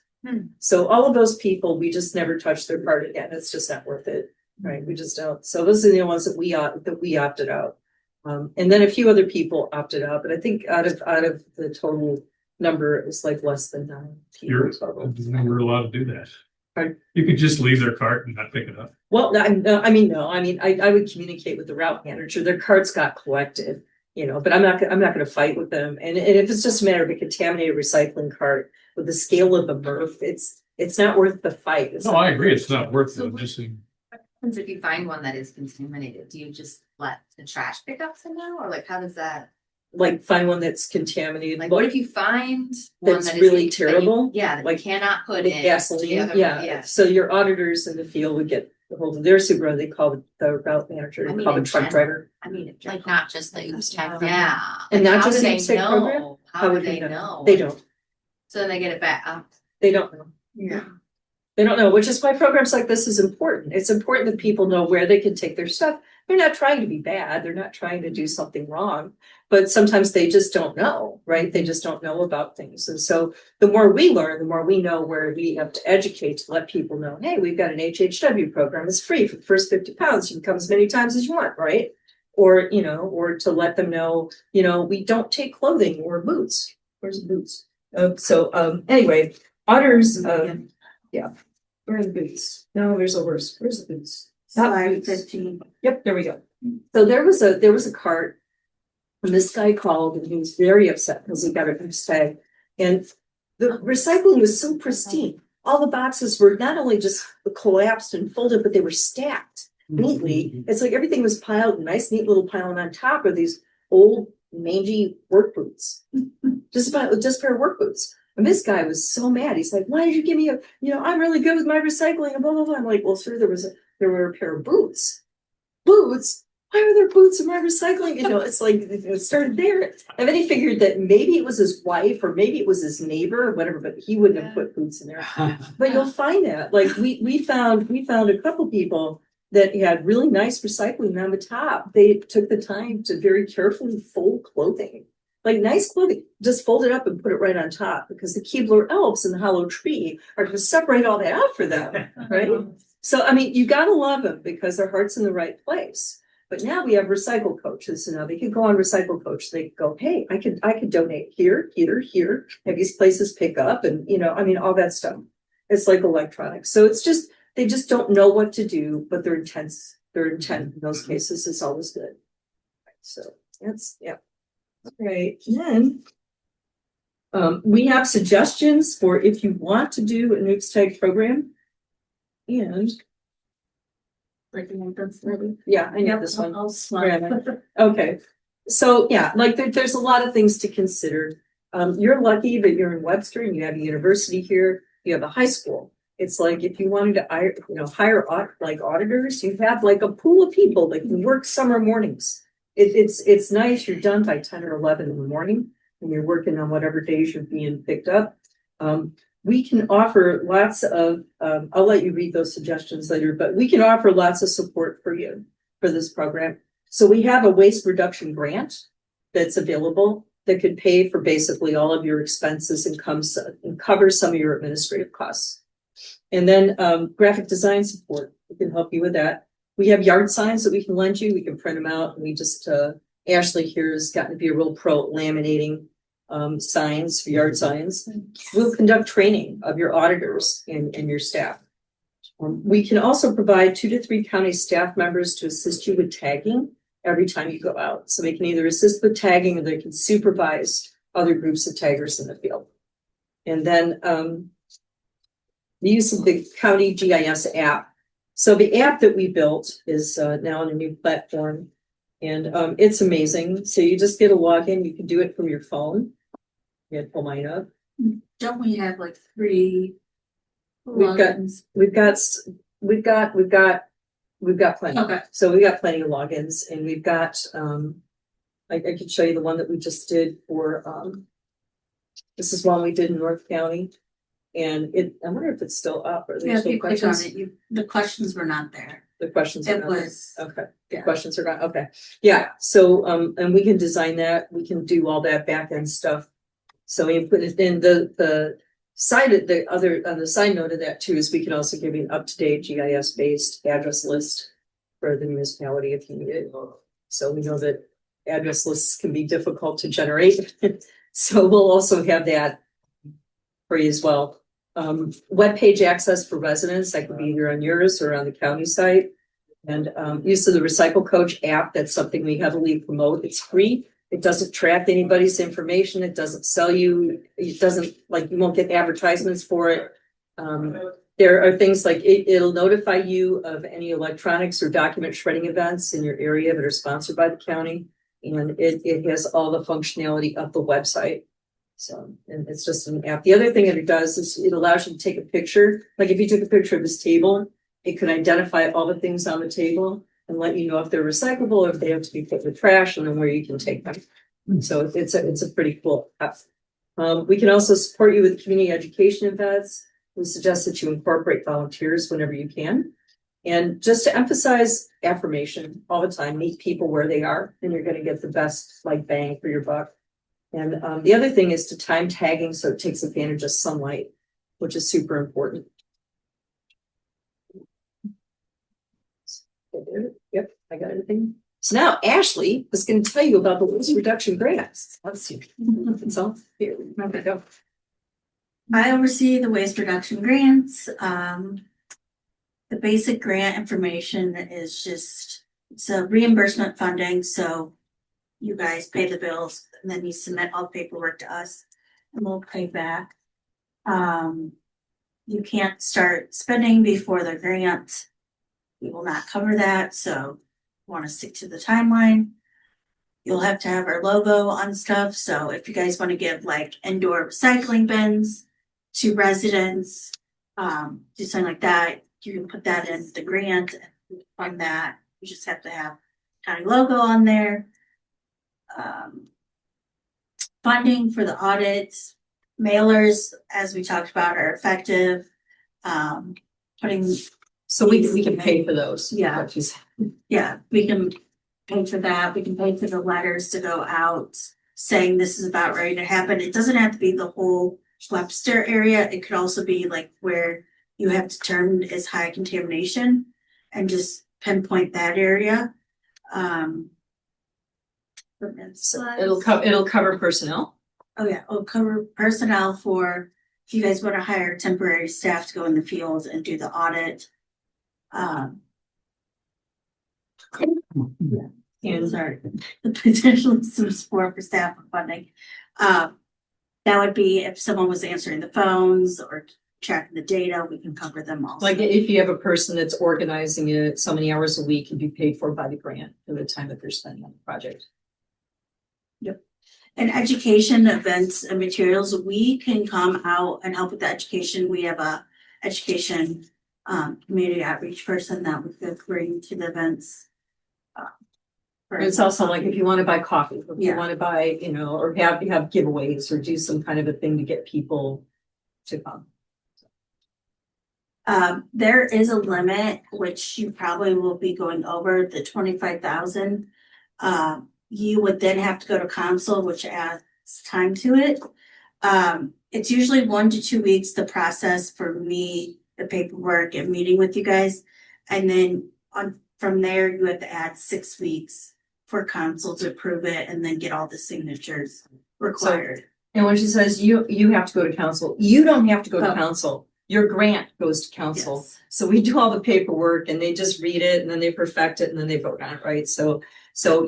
So all of those people, we just never touch their cart again. It's just not worth it, right? We just don't. So those are the ones that we opted out. And then a few other people opted out, but I think out of the total number, it was like less than 9 people. We're allowed to do that. Pardon? You could just leave their cart and not pick it up. Well, I would communicate with the route manager. Their carts got collected, but I'm not going to fight with them. And if it's just a matter of a contaminated recycling cart with the scale of the MRF, it's not worth the fight. I agree. It's not worth So it. Just What happens if you find one that is contaminated? Do you just let the trash pickups in now, or how does that? Like find one that's contaminated. What if you find one That's that is really terrible? That you cannot put with in gasoline? the other- So your auditors in the field would get a hold of their supervisor. They call the route manager, call the in truck general. driver. Not just the Oops Tag. Yeah. And not how just do the they Oops Tag program? know? How would they know? They don't. So then they get it back. They don't know. Yeah. They don't know, which is why programs like this is important. It's important that people know where they can take their stuff. They're not trying to be bad. They're not trying to do something wrong, but sometimes they just don't know, right? They just don't know about things. And so the more we learn, the more we know where we have to educate to let people know, hey, we've got an HHW program. It's free for the first 50 pounds. You can come as many times as you want, right? Or, or to let them know, we don't take clothing or boots. Where's the boots? Anyway, otters, yeah. Where are the boots? No, there's a worse. Where's the boots? Slide 15. Yep, there we go. So there was a cart, and this guy called, and he was very upset because he got a boots tag, and the recycling was so pristine. All the boxes were not only just collapsed and folded, but they were stacked neatly. It's like everything was piled, nice, neat little pile, and on top of these old, mangy work boots, just a pair of work boots. And this guy was so mad. He's like, why did you give me I'm really good with my recycling and blah, blah, blah. I'm like, well, sir, there were a pair of boots. Boots? Why were there boots in my recycling? It's like, it started there. And then he figured that maybe it was his wife or maybe it was his neighbor or whatever, but he wouldn't have put boots in there. But you'll find that, like we found a couple people that had really nice recycling on the top. They took the time to very carefully fold clothing. Like nice clothing, just fold it up and put it right on top because the Keebler Elves and the Hollow Tree are going to separate all that out for them, right? So, you got to love them because their heart's in the right place. But now we have recycle coaches, and now they can go on Recycle Coach. They go, hey, I could donate here, have these places pick up, and all that stuff. It's like electronics. So it's just they just don't know what to do, but their intent in those cases is always good. So that's Right, and then we have suggestions for if you want to do an OOPS tag program. And yeah, I know this one. Okay, so there's a lot of things to consider. You're lucky that you're in Webster and you have a university here. You have a high school. It's like if you wanted to hire auditors, you have like a pool of people that can work summer mornings. It's nice. You're done by 10 or 11 in the morning and you're working on whatever days you're being picked up. We can offer lots of, I'll let you read those suggestions later, but we can offer lots of support for you for this program. So we have a waste reduction grant that's available that could pay for basically all of your expenses and cover some of your administrative costs. And then graphic design support, we can help you with that. We have yard signs that we can lend you. We can print them out. And we just, Ashley here has gotten to be a real pro at laminating signs for yard signs. We'll conduct training of your auditors and your staff. We can also provide 2 to 3 county staff members to assist you with tagging every time you go out. So they can either assist with tagging or they can supervise other groups of taggers in the field. And then the use of the county GIS app. So the app that we built is now on a new platform, and it's amazing. So you just get a login. You can do it from your phone. You can pull mine up. Don't we have like 3 We've got plenty. Okay. So we got plenty of logins, and we've got I could show you the one that we just did for this is one we did in North County. And I wonder if it's still up or there's still questions. The questions were not there. The questions are not there. Okay. The yeah. questions are not okay. Yeah. So and we can design that. We can do all that back end stuff. So we put it in the side of on the side note of that too is we can also give you an up-to-date GIS based address list for the municipality if you need it. So we know that address lists can be difficult to generate. So we'll also have that for you as well. Web page access for residents, that could be either on yours or on the county site. And use of the Recycle Coach app, that's something we heavily promote. It's free. It doesn't track anybody's information. It doesn't sell you. It doesn't, you won't get advertisements for it. There are things like it'll notify you of any electronics or document shredding events in your area that are sponsored by the county. And it has all the functionality of the website. So, and it's just an app. The other thing that it does is it allows you to take a picture. Like if you took a picture of this table, it can identify all the things on the table and let you know if they're recyclable or if they have to be put in the trash and then where you can take them. So it's a pretty cool app. We can also support you with community education events. We suggest that you incorporate volunteers whenever you can. And just to emphasize affirmation all the time, meet people where they are, and you're gonna get the best like bang for your buck. And the other thing is to time tagging, so it takes advantage of sunlight, which is super important. Yep, I got everything. So now Ashley is going to tell you about the waste reduction grants. Let's see. So here, remember to go. I oversee the waste reduction grants. The basic grant information is just, it's a reimbursement funding, so you guys pay the bills and then you submit all the paperwork to us and we'll pay back. You can't start spending before the grant. We will not cover that, so want to stick to the timeline. You'll have to have our logo on stuff, so if you guys want to give like indoor recycling bins to residents, do something like that, you can put that in the grant and fund that. You just have to have county logo on there. Funding for the audits, mailers, as we talked about, are effective. Putting So we can pay for those. Yeah. Which is- Yeah, we can pay for that. We can pay for the letters to go out saying this is about ready to happen. It doesn't have to be the whole Webster area. It could also be like where you have determined is high contamination and just pinpoint that area. It'll cover personnel. Oh yeah, it'll cover personnel for if you guys want to hire temporary staff to go in the field and do the audit. And Sorry, potentially some support for staff and funding. That would be if someone was answering the phones or tracking the data, we can cover them also. like if you have a person that's organizing it so many hours a week and be paid for by the grant for the time that they're spending on the project. And education events and materials, we can come out and help with the education. We have a education community outreach person that we could bring to the events. It's also like if you want to buy coffee, if you Yeah. want to buy, you know, or have giveaways or do some kind of a thing to get people to come. There is a limit, which you probably will be going over the 25,000. You would then have to go to council, which adds time to it. It's usually 1 to 2 weeks, the process for me, the paperwork and meeting with you guys. And then from there, you have to add 6 weeks for council to approve it and then get all the signatures required. And when she says you have to go to council, you don't have to go to Oh. council. Your grant goes to council. Yes. So we do all the paperwork and they just read it and then they perfect it and then they vote on it, right? So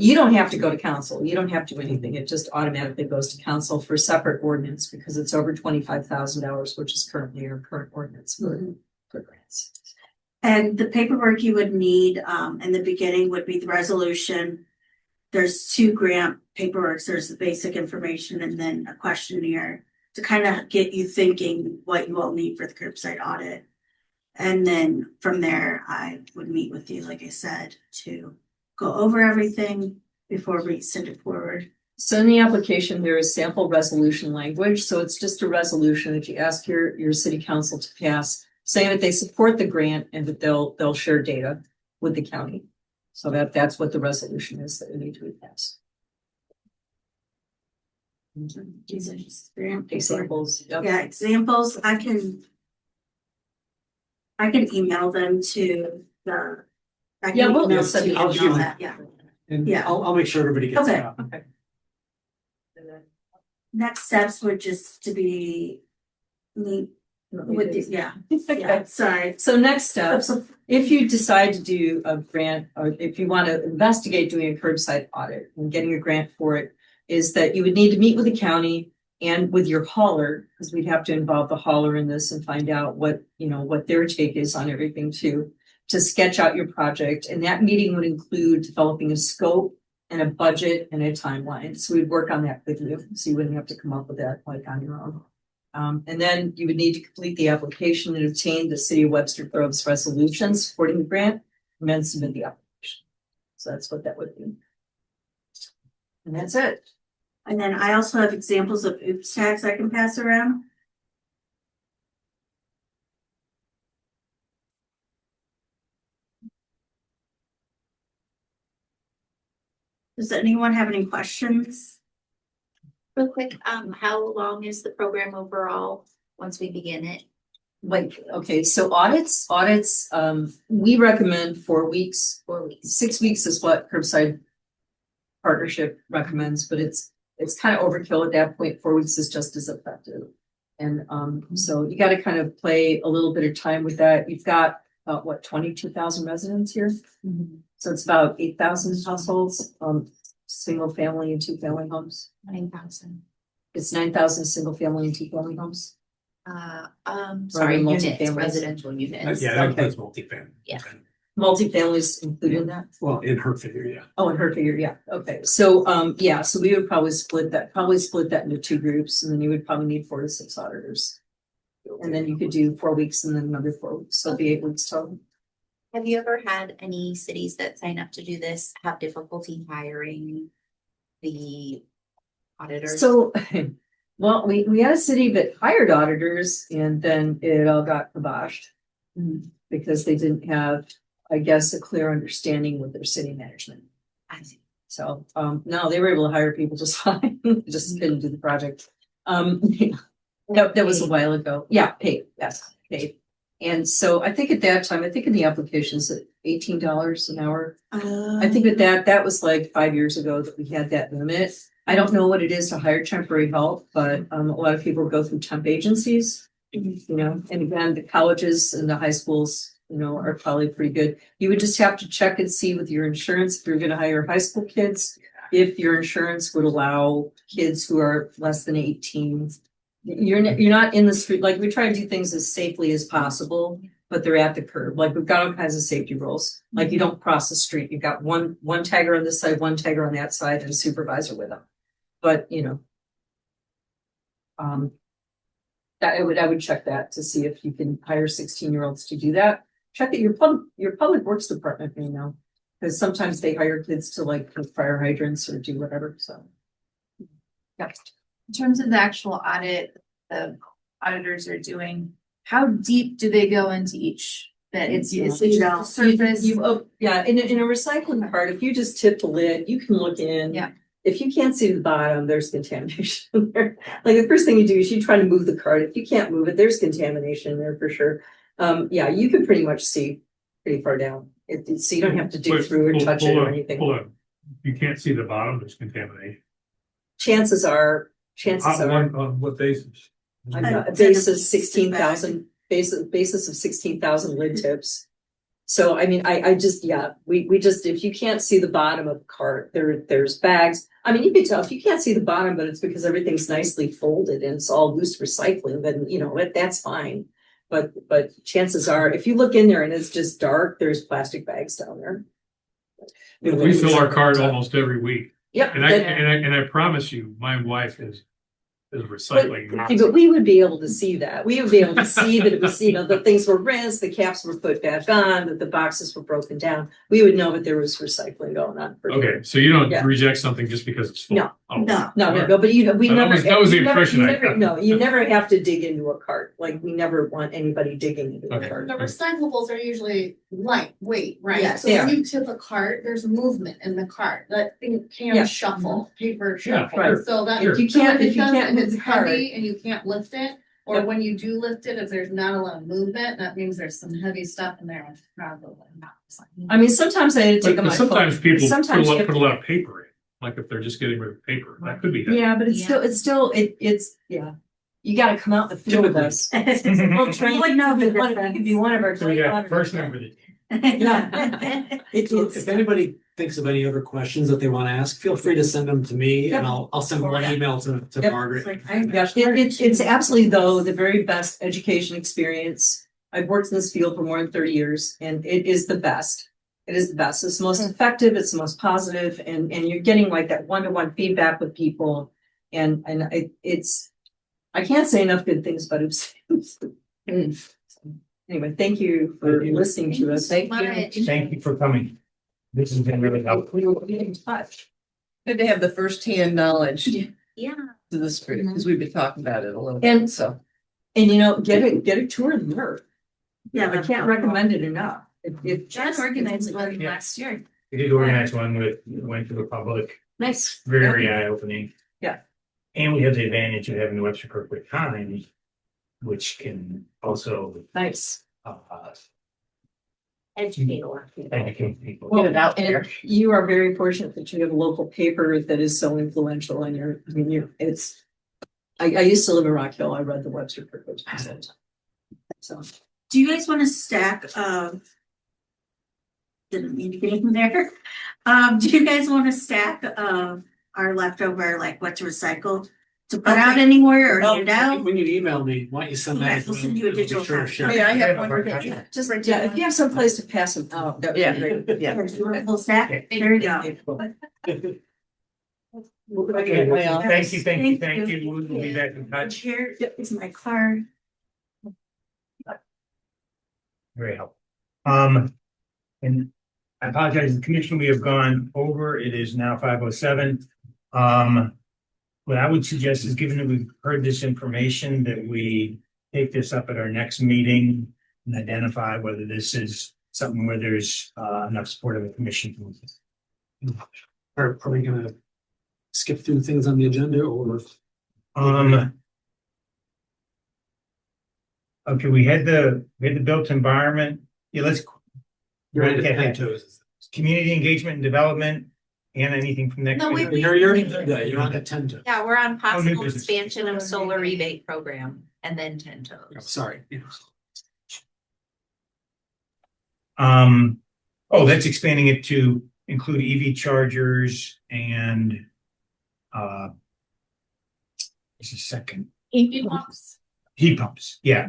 you don't have to go to council. You don't have to do anything. It just automatically goes to council for separate ordinance because it's over $25,000, which is currently our current ordinance for grants. And the paperwork you would need in the beginning would be the resolution. There's 2 grant paperworks. There's the basic information and then a questionnaire to kind of get you thinking what you all need for the curbside audit. And then from there, I would meet with you, like I said, to go over everything before we send it forward. So in the application, there is sample resolution language. So it's just a resolution that you ask your city council to pass, saying that they support the grant and that they'll share data with the county. So that's what the resolution is that we need to be passed. These are just grant paperwork. Examples. Yep. Yeah, examples, I can email them to the. I Yeah, can we'll email send to it you out and to you. all that, yeah. And Yeah. I'll make sure everybody gets Okay. that. Okay. Next steps would just to be meet with the, yeah, yeah, Okay. sorry. So next steps, if you decide to do a grant or if you want to investigate doing a curbside audit and getting a grant for it, is that you would need to meet with the county and with your hauler, because we'd have to involve the hauler in this and find out what their take is on everything too, to sketch out your project. And that meeting would include developing a scope and a budget and a timeline. So we'd work on that with you, so you wouldn't have to come up with that like on your own. And then you would need to complete the application and obtain the City of Webster Grove's resolution supporting the grant, and then submit the application. So that's what that would be. And that's it. And then I also have examples of OOPS tags I can pass around. Does anyone have any questions? Real quick, how long is the program overall once we begin it? Like, okay, so audits, we recommend 4 weeks. 4 weeks. 6 weeks is what Curbside Partnership recommends, but it's kind of overkill at that point. 4 weeks is just as effective. And so you got to kind of play a little bit of time with that. You've got about what, 22,000 residents here? So it's about 8,000 households, single family and 2-family homes. 9,000. It's 9,000 single family and 2-family homes. Sorry, units, multifamilies. residential units. Yeah, that Okay. includes multifamily. Yeah. Multifamilies included in that. Well, in her figure, yeah. Oh, in her figure, yeah, okay, so, yeah, so we would probably split that into 2 groups, and then you would probably need 4 to 6 auditors. And then you could do 4 weeks and then another 4 weeks, so it'd be 8 weeks total. Have you ever had any cities that sign up to do this have difficulty hiring the auditors? So, well, we had a city that hired auditors and then it all got kiboshed. Because they didn't have, I guess, a clear understanding with their city management. I see. So, no, they were able to hire people just fine, just couldn't do the project. That was a while ago. Yeah, paid, yes, paid. And so I think at that time, I think in the applications at $18 an hour. I think that was like 5 years ago that we had that limit. I don't know what it is to hire temporary help, but a lot of people go through temp agencies. You know, and again, the colleges and the high schools, you know, are probably pretty good. You would just have to check and see with your insurance if you're going to hire high school kids, if your insurance would allow kids who are less than 18. You're not in the street. Like, we try to do things as safely as possible, but they're at the curb. Like, we've got all kinds of safety rules. Like, you don't cross the street. You've got one tagger on this side, one tagger on that side, and a supervisor with them. But, you know, that I would check that to see if you can hire 16-year-olds to do that. Check that your public works department may know, because sometimes they hire kids to like put fire hydrants or do whatever. So, yeah. In terms of the actual audit, the auditors are doing, how deep do they go into each bit? It's surface. Yeah, in a recycling part, if you just tip the lid, you can look in. Yeah. If you can't see the bottom, there's contamination there. Like, the first thing you do is you try to move the cart. If you can't move it, there's contamination there for sure. Yeah, you can pretty much see pretty far down. So you don't have to dig through or touch it or anything. Hold on. You can't see the bottom, there's contamination. Chances are. On what basis? A basis 16,000 basis of 16,000 lid tips. So I mean, I just, yeah, we just, if you can't see the bottom of the cart, there's bags. I mean, you can tell if you can't see the bottom, but it's because everything's nicely folded and it's all loose recycling, then you know that's fine. But chances are, if you look in there and it's just dark, there's plastic bags down there. We fill our cart almost every week. Yep. And I promise you, my wife is recycling. But we would be able to see that. We would be able to see that it was, you know, the things were rinsed, the caps were put back on, that the boxes were broken down. We would know that there was recycling going on. Okay, so you don't Yeah. reject something just because it's full? No. Oh. No, but you know, we never. That was the you never- impression you I never- got. No, you never have to dig into a cart. Like, we never want anybody digging into a Okay. cart. The recyclables are usually lightweight, right? Yes, So they when are. you tip a cart, there's movement in the cart. That thing Yeah. can shuffle, paper Yeah, shuffle. right. So that. Sure. If you so can't- it if you doesn't- can't and move it's the cart- heavy and you can't lift it, or Yep. when you do lift it, if there's not a lot of movement, that means there's some heavy stuff in there, which probably not. I mean, sometimes I had to take But my sometimes phone. people Sometimes you have put a lot of paper in, like if they're just getting rid of paper, that could be. Yeah, but it's Yeah. still, it's, yeah. You gotta come out in the field with us. Well, Trey, You would know the you could be one of our. So we got trained first auditors. number. Yeah. So if anybody thinks of any other questions that they want to ask, feel free to send them to me and I'll send one email to Yep. Margaret. Yeah, it's absolutely, though, the very best education experience. I've worked in this field for more than 30 years and it is the best. It is the best. It's the most effective. It's the most positive, and you're getting like that one-to-one feedback with people. And I can't say enough good things about Oops. Anyway, thank you for listening to us. Thank you. Thank you for coming. This has been really helpful. We will be in touch. Good to have the firsthand knowledge Yeah. to this group, because we've been talking about it a little And- bit, so. And you know, get a tour of the MERV. Yeah, I can't recommend it enough. John organized one last year. We did organize one went to the public, Nice. very eye-opening. Yeah. And we have the advantage of having the Webster Kirkwood Times, which can also, Nice. Educate a lot of people. educate people. Well, and you are very fortunate that you have a local paper that is so influential in your, I mean, I used to live in Rock Hill. I read the Webster Kirkwood Times all the time. So, Do you guys want to stack, didn't mean to get in there. Do you guys want to stack, our leftover, like what to recycle? To put out anywhere or hand out? When you email me, why don't you send that? Okay, we'll send you a digital Sure, copy. sure. I mean, I have one. Yeah. Just right yeah, if you have some place to pass them out, that would be great. Yeah. We'll stack, there you go. Thank you. Thank you. We'll be back in touch. Here is my card. Very helpful. And I apologize, the commission, we have gone over, it is now 5:07. What I would suggest is, given that we've heard this information, that we take this up at our next meeting and identify whether this is something where there's enough support of the commission. Are we gonna skip through things on the agenda or? Okay, we had the built environment. Yeah, let's. You're right Okay. at 10 toes. Community engagement and development, and anything from next. No, week? You're already done that. You're on at 10 toes. Yeah, we're on new possible business. expansion of solar rebate program and then 10 toes. Sorry. That's expanding it to include EV chargers and just a second, heat pumps, yeah.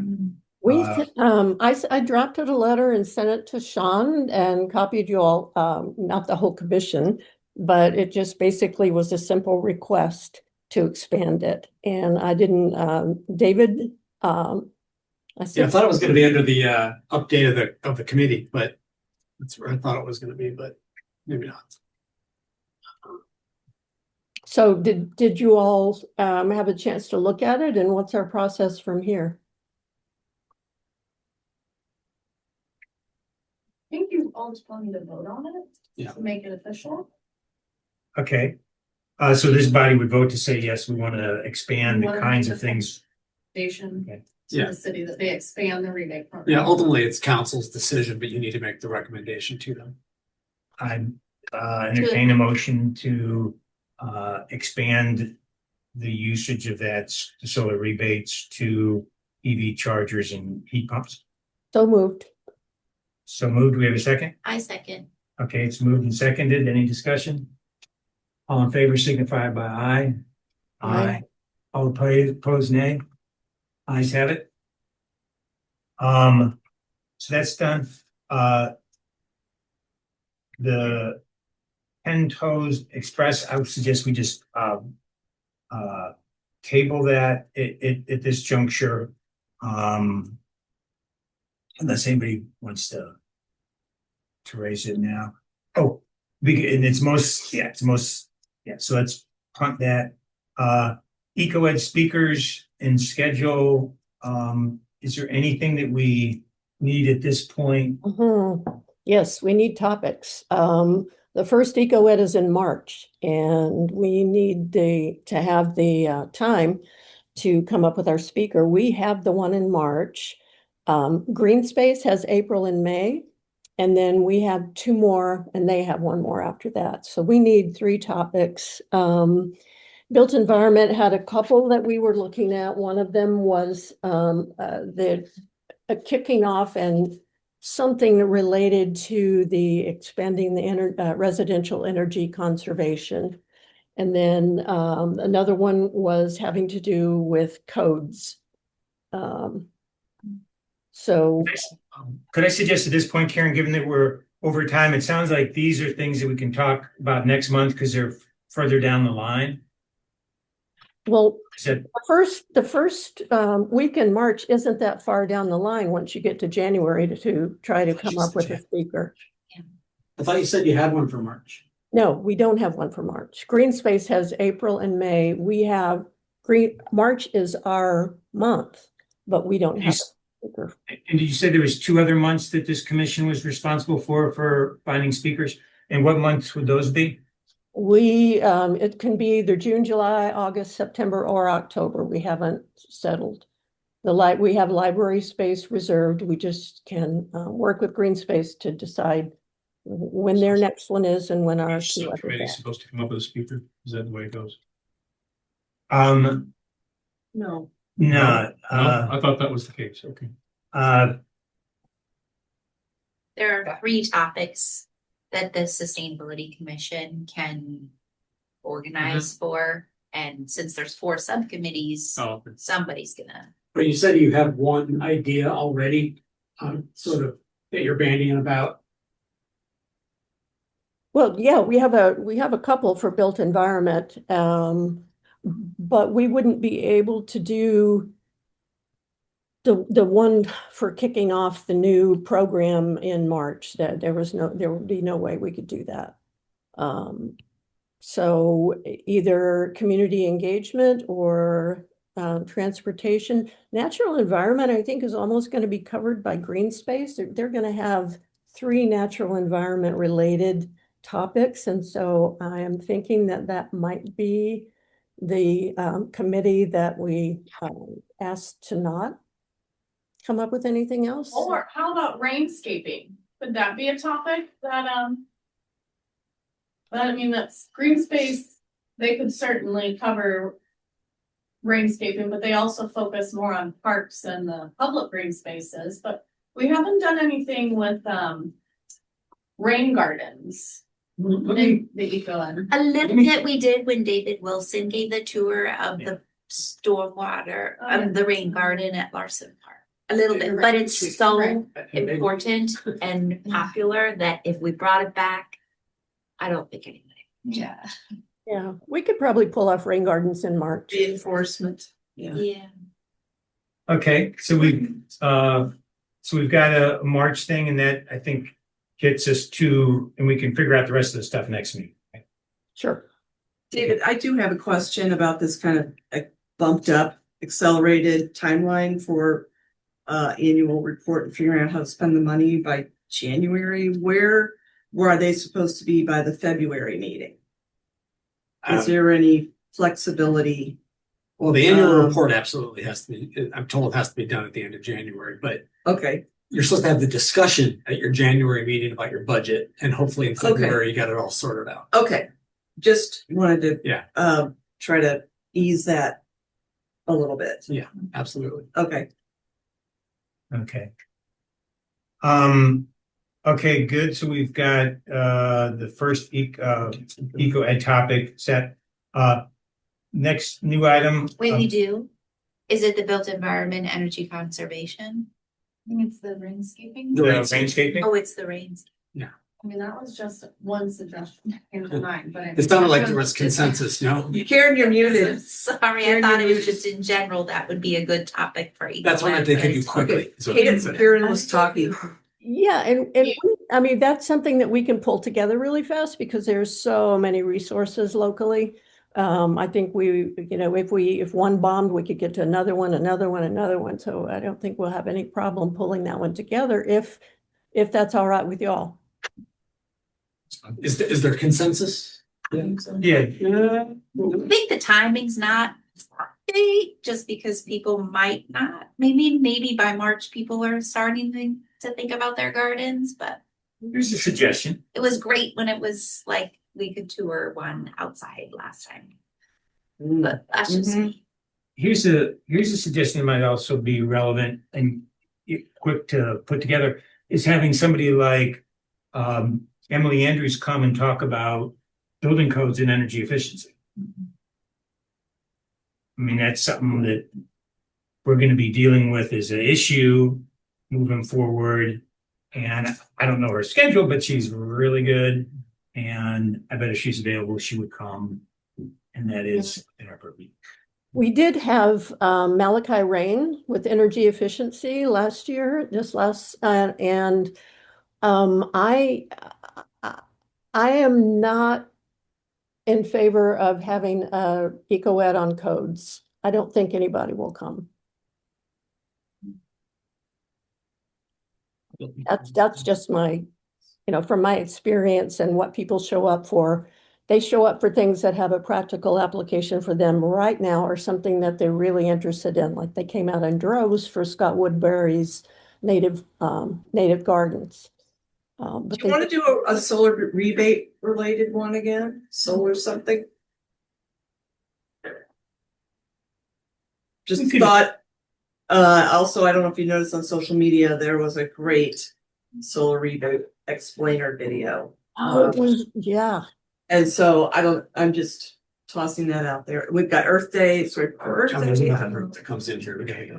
We, I dropped it a letter and sent it to Sean and copied you all, not the whole commission, but it just basically was a simple request to expand it. And I didn't, David, I Yeah, I said, thought it was gonna be under the update of the committee, but that's where I thought it was gonna be, but maybe not. so did you all, have a chance to look at it, and what's our process from here? I think you all just want me to vote on it. Yeah. To make it official. Okay, so this body would vote to say, yes, we want to expand the Wanna kinds make of the things. Station. Okay. To Yeah. the city that they expand the rebate program. Yeah, ultimately it's council's decision, but you need to make the recommendation to them. I entertain a motion to expand the usage of that solar rebates to EV chargers and heat pumps. So moved. So moved, we have a second? I second. Okay, it's moved and seconded. Any discussion? All in favor signify by aye. Aye. All opposed, nay. Ayes have it. So that's done. The 10 Toes Express, I would suggest we just table that at this juncture. Unless anybody wants to raise it now. Oh, and it's most, so let's punt that. EcoEd speakers and schedule, is there anything that we need at this point? Mhm. Yes, we need topics. The first EcoEd is in March, and we need to have the time to come up with our speaker. We have the one in March. Green Space has April and May, and then we have two more, and they have one more after that. So we need 3 topics. Built Environment had a couple that we were looking at. One of them was the kicking off and something related to the expanding the residential energy conservation. And then another one was having to do with codes. So Could I suggest at this point, Karen, given that we're over time, it sounds like these are things that we can talk about next month because they're further down the line. well, Is that the first week in March isn't that far down the line once you get to January to try to come up with a speaker. I thought you said you had one for March. No, we don't have one for March. Green Space has April and May. We have March is our month, but we don't have a speaker. And did you say there was 2 other months that this commission was responsible for finding speakers? And what months would those be? It can be either June, July, August, September, or October. We haven't settled. We have library space reserved. We just can work with Green Space to decide when their next one is and when our Each two other subcommittee is are. supposed to come up with a speaker. Is that the way it goes? No. No, I thought that was the case. Okay. There are 3 topics that the Sustainability Commission can organize for. And since there's 4 subcommittees, Oh, okay. somebody's gonna. But you said you have one idea already, sort of that you're bandying about. Well, yeah, we have a couple for built environment, but we wouldn't be able to do the one for kicking off the new program in March. That there would be no way we could do that. So either community engagement or transportation. Natural environment, I think, is almost going to be covered by Green Space. They're going to have 3 natural environment related topics. And so I am thinking that might be the committee that we asked to not come up with anything else. Or how about rainscaping? Would that be a topic that, I mean, that's Green Space, they could certainly cover rainscaping, but they also focus more on parks and the public green spaces, but we haven't done anything with, rain gardens. The eco. A little bit we did when David Wilson gave the tour of the stormwater, the rain garden at Larson Park. A little bit, but it's so important and popular that if we brought it back, I don't think anybody. Yeah. Yeah, we could probably pull off rain gardens in March. Reinforcement, yeah. Yeah. okay, so we've got a March thing, and that I think gets us to, and we can figure out the rest of the stuff next meeting. Sure. David, I do have a question about this kind of bumped up, accelerated timeline for annual report and figuring out how to spend the money by January. Where are they supposed to be by the February meeting? Is there any flexibility? Well, the annual report absolutely has to be, I'm told, has to be done at the end of January, but Okay, you're supposed to have the discussion at your January meeting about your budget, and hopefully in February you got it all sorted out. okay. Just wanted to try to ease that a little bit. Yeah, absolutely. Okay. Okay. Okay, good. So we've got the first eco ed topic set. Next new item. Wait, we do? Is it the built environment, energy conservation? I think it's the rainscaping. The landscaping. Oh, it's the rains. I mean, that was just one suggestion that came to mind, but. It sounded like there was consensus, no? Karen, you're muted. Sorry, I thought it was just in general, that would be a good topic for. That's what they could do quickly. is what they said. Karen was talking. Yeah, I mean, that's something that we can pull together really fast because there's so many resources locally. I think if one bombed, we could get to another one. So I don't think we'll have any problem pulling that one together if that's all right with y'all. Is there consensus? Yeah. I think the timing's not great, just because people might not, maybe by March, people are starting to think about their gardens, but. Here's a suggestion. It was great when it was like, we could tour one outside last time. But that's just me. Here's a suggestion that might also be relevant and quick to put together, is having somebody like Emily Andrews come and talk about building codes and energy efficiency. I mean, that's something that we're going to be dealing with as an issue moving forward. And I don't know her schedule, but she's really good. And I bet if she's available, she would come. And that is in our purview. We did have Malachi Rain with energy efficiency and I am not in favor of having eco ed on codes. I don't think anybody will come. That's just my from my experience and what people show up for, they show up for things that have a practical application for them right now or something that they're really interested in. Like they came out in droves for Scott Woodbury's native gardens. But Do they you want to do a solar rebate related one again? Solar something? Just We could- thought, also, I don't know if you noticed on social media, there was a great solar rebate explainer video. Oh, it was, yeah. And so I'm just tossing that out there. We've got Earth Day, sorry, Earth There's Day. nothing that comes in here. Okay.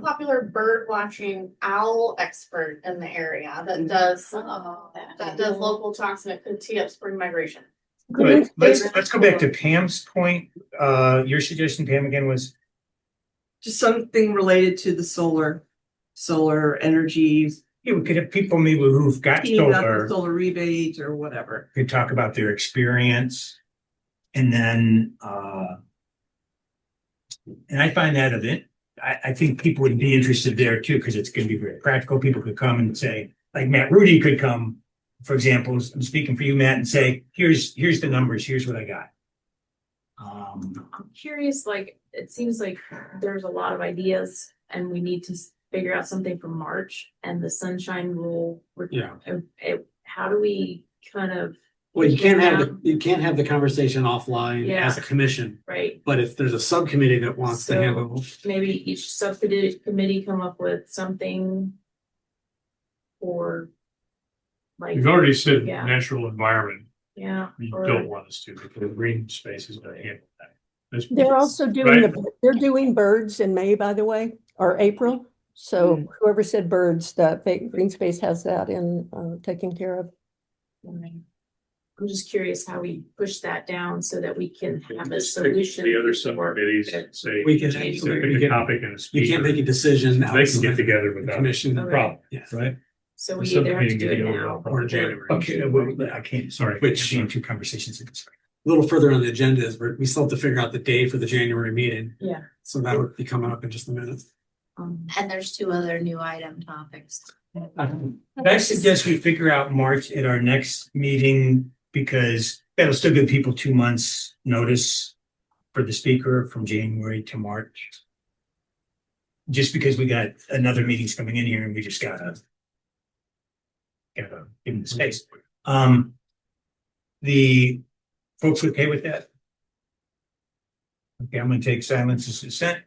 Popular bird watching owl expert in the area that does local talks, and it could tee up spring migration. Good. Let's go back to Pam's point. Your suggestion, Pam, again was Just something related to the solar energy, yeah, we could have people maybe who've got teaming up solar with solar rebate or whatever. could talk about their experience. And then and I find that of it. I think people would be interested there too, because it's gonna be very practical. People could come and say, like Matt Rudy could come, for example, I'm speaking for you, Matt, and say, here's the numbers, here's what I got. I'm curious, like, it seems like there's a lot of ideas and we need to figure out something for March and the sunshine rule. Yeah. How do we kind of, Well, you can't have the conversation offline Yeah. as a commission, right? but if there's a subcommittee that wants to So- handle. Maybe each subcommittee come up with something or like. You've already said Yeah. natural environment. Yeah. You or- don't want us to, because green space is gonna handle that. That's- They're also doing Right. they're doing birds in May, by the way, or April. So whoever said birds, that Green Space has that in taken care of. I'm just curious how we push that down so that we can have a Just pick solution. The other to work. subcommittees say. We can- pick we a can- topic and a speaker. You can't make a decision. They can get outside together the without commission. Okay. problem, Yeah. right? So The we either have to subcommittee do it can now. Or January. Okay, well, I can't, sorry. Which- Being two conversations. A little further on the agenda is we still have to figure out the day for the January meeting. Yeah. So that'll be coming up in just a minute. And there's 2 other new item topics. I suggest we figure out March at our next meeting, because that'll still give people 2 months notice for the speaker from January to March. Just because we got another meetings coming in here and we just gotta give them the space. The folks okay with that? Okay, I'm gonna take silence as consent.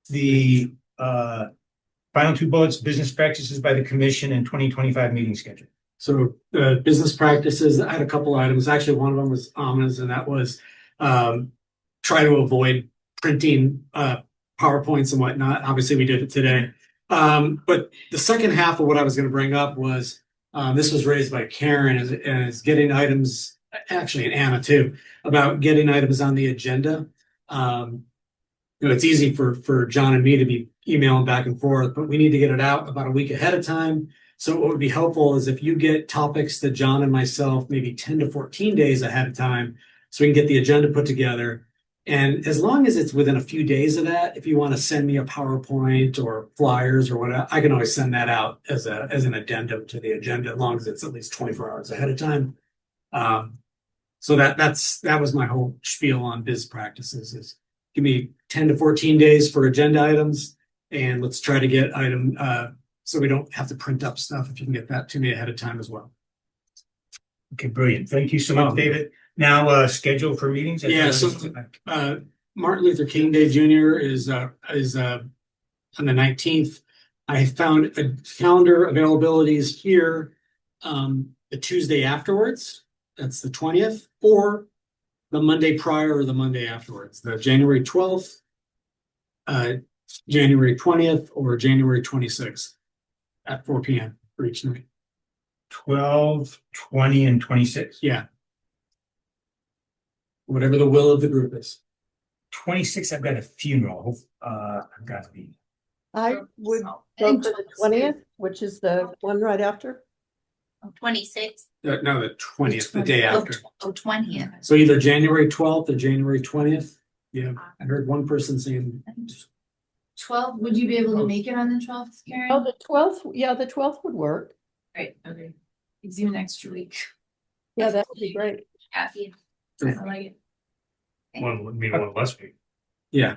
The final 2 bullets, business practices by the commission and 2025 meeting schedule. So business practices, I had a couple items. Actually, one of them was ominous, and that was try to avoid printing PowerPoints and whatnot. Obviously, we did it today. But the second half of what I was going to bring up was this was raised by Karen as getting items, actually, and Anna too, about getting items on the agenda. It's easy for John and me to be emailing back and forth, but we need to get it out about a week ahead of time. So what would be helpful is if you get topics to John and myself, maybe 10 to 14 days ahead of time, so we can get the agenda put together. And as long as it's within a few days of that, if you want to send me a PowerPoint or flyers or whatever, I can always send that out as an addendum to the agenda, as long as it's at least 24 hours ahead of time. So that was my whole spiel on biz practices is give me 10 to 14 days for agenda items, and let's try to get so we don't have to print up stuff. If you can get that to me ahead of time as well. Okay, brilliant. Thank you so much, David. Now, schedule for meetings. Yeah, so Martin Luther King Day Jr. is on the 19th. I found a calendar availabilities here the Tuesday afterwards. That's the 20th, or the Monday prior or the Monday afterwards. The January 12th, January 20th, or January 26th at 4 p.m. for each night. 12, 20, and 26. Yeah. Whatever the will of the group is. 26, I've got a funeral. I've got to be. I would go for the 20th, which is the one right after. 26. No, the 20th, the day after. 20th. So either January 12th or January 20th. Yeah, I heard one person saying 12, would you be able to make it on the 12th, Karen? Oh, the 12th, yeah, the 12th would work. Right, okay. It's you next week. Yeah, that would be great. Yeah. I like it. One less week. Yeah.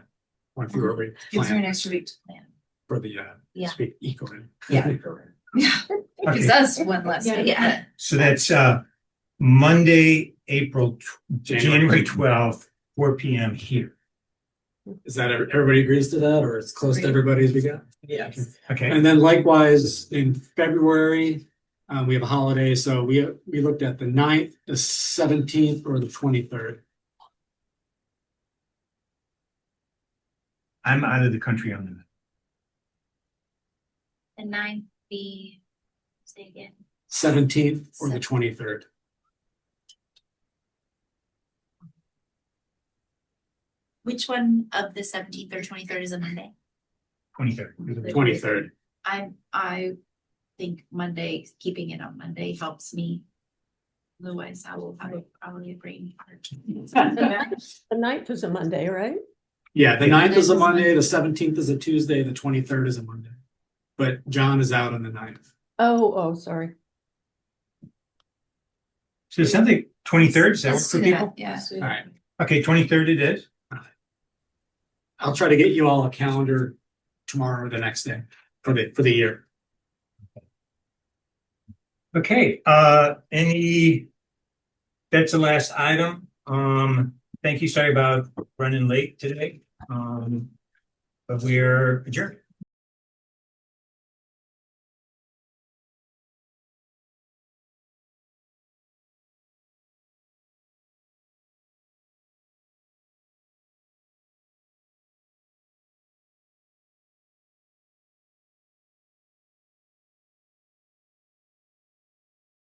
One fewer week Gives you an plan extra week to plan. for the, Yeah. speak eco. Yeah. Yeah. Okay. Gives us one less. Yeah. Yeah. So that's Monday, January January. 12th, 4 p.m. here. Is that, everybody agrees to that, or as close to everybody as we got? Yes. Okay. And then likewise, in February, we have a holiday, so we looked at the 9th, the 17th, or the 23rd. I'm out of the country on the The 9th be, say again. 17th or the 23rd. Which one of the 17th or 23rd is a Monday? 23rd. 23rd. I think Monday, keeping it on Monday helps me. Otherwise, I will probably brain fart. The 9th is a Monday, right? Yeah, the 9th is a 9th is Monday, the 17th is a Tuesday, the 23rd is a Monday. But John is out on the 9th. Oh, sorry. So it sounds like 23rd, is that work Let's for do that, people? Yeah. All right. Okay, 23rd it is. I'll try to get you all a calendar tomorrow or the next day for the year. Okay, that's the last item. Thank you, sorry about running late today. But we're adjourned.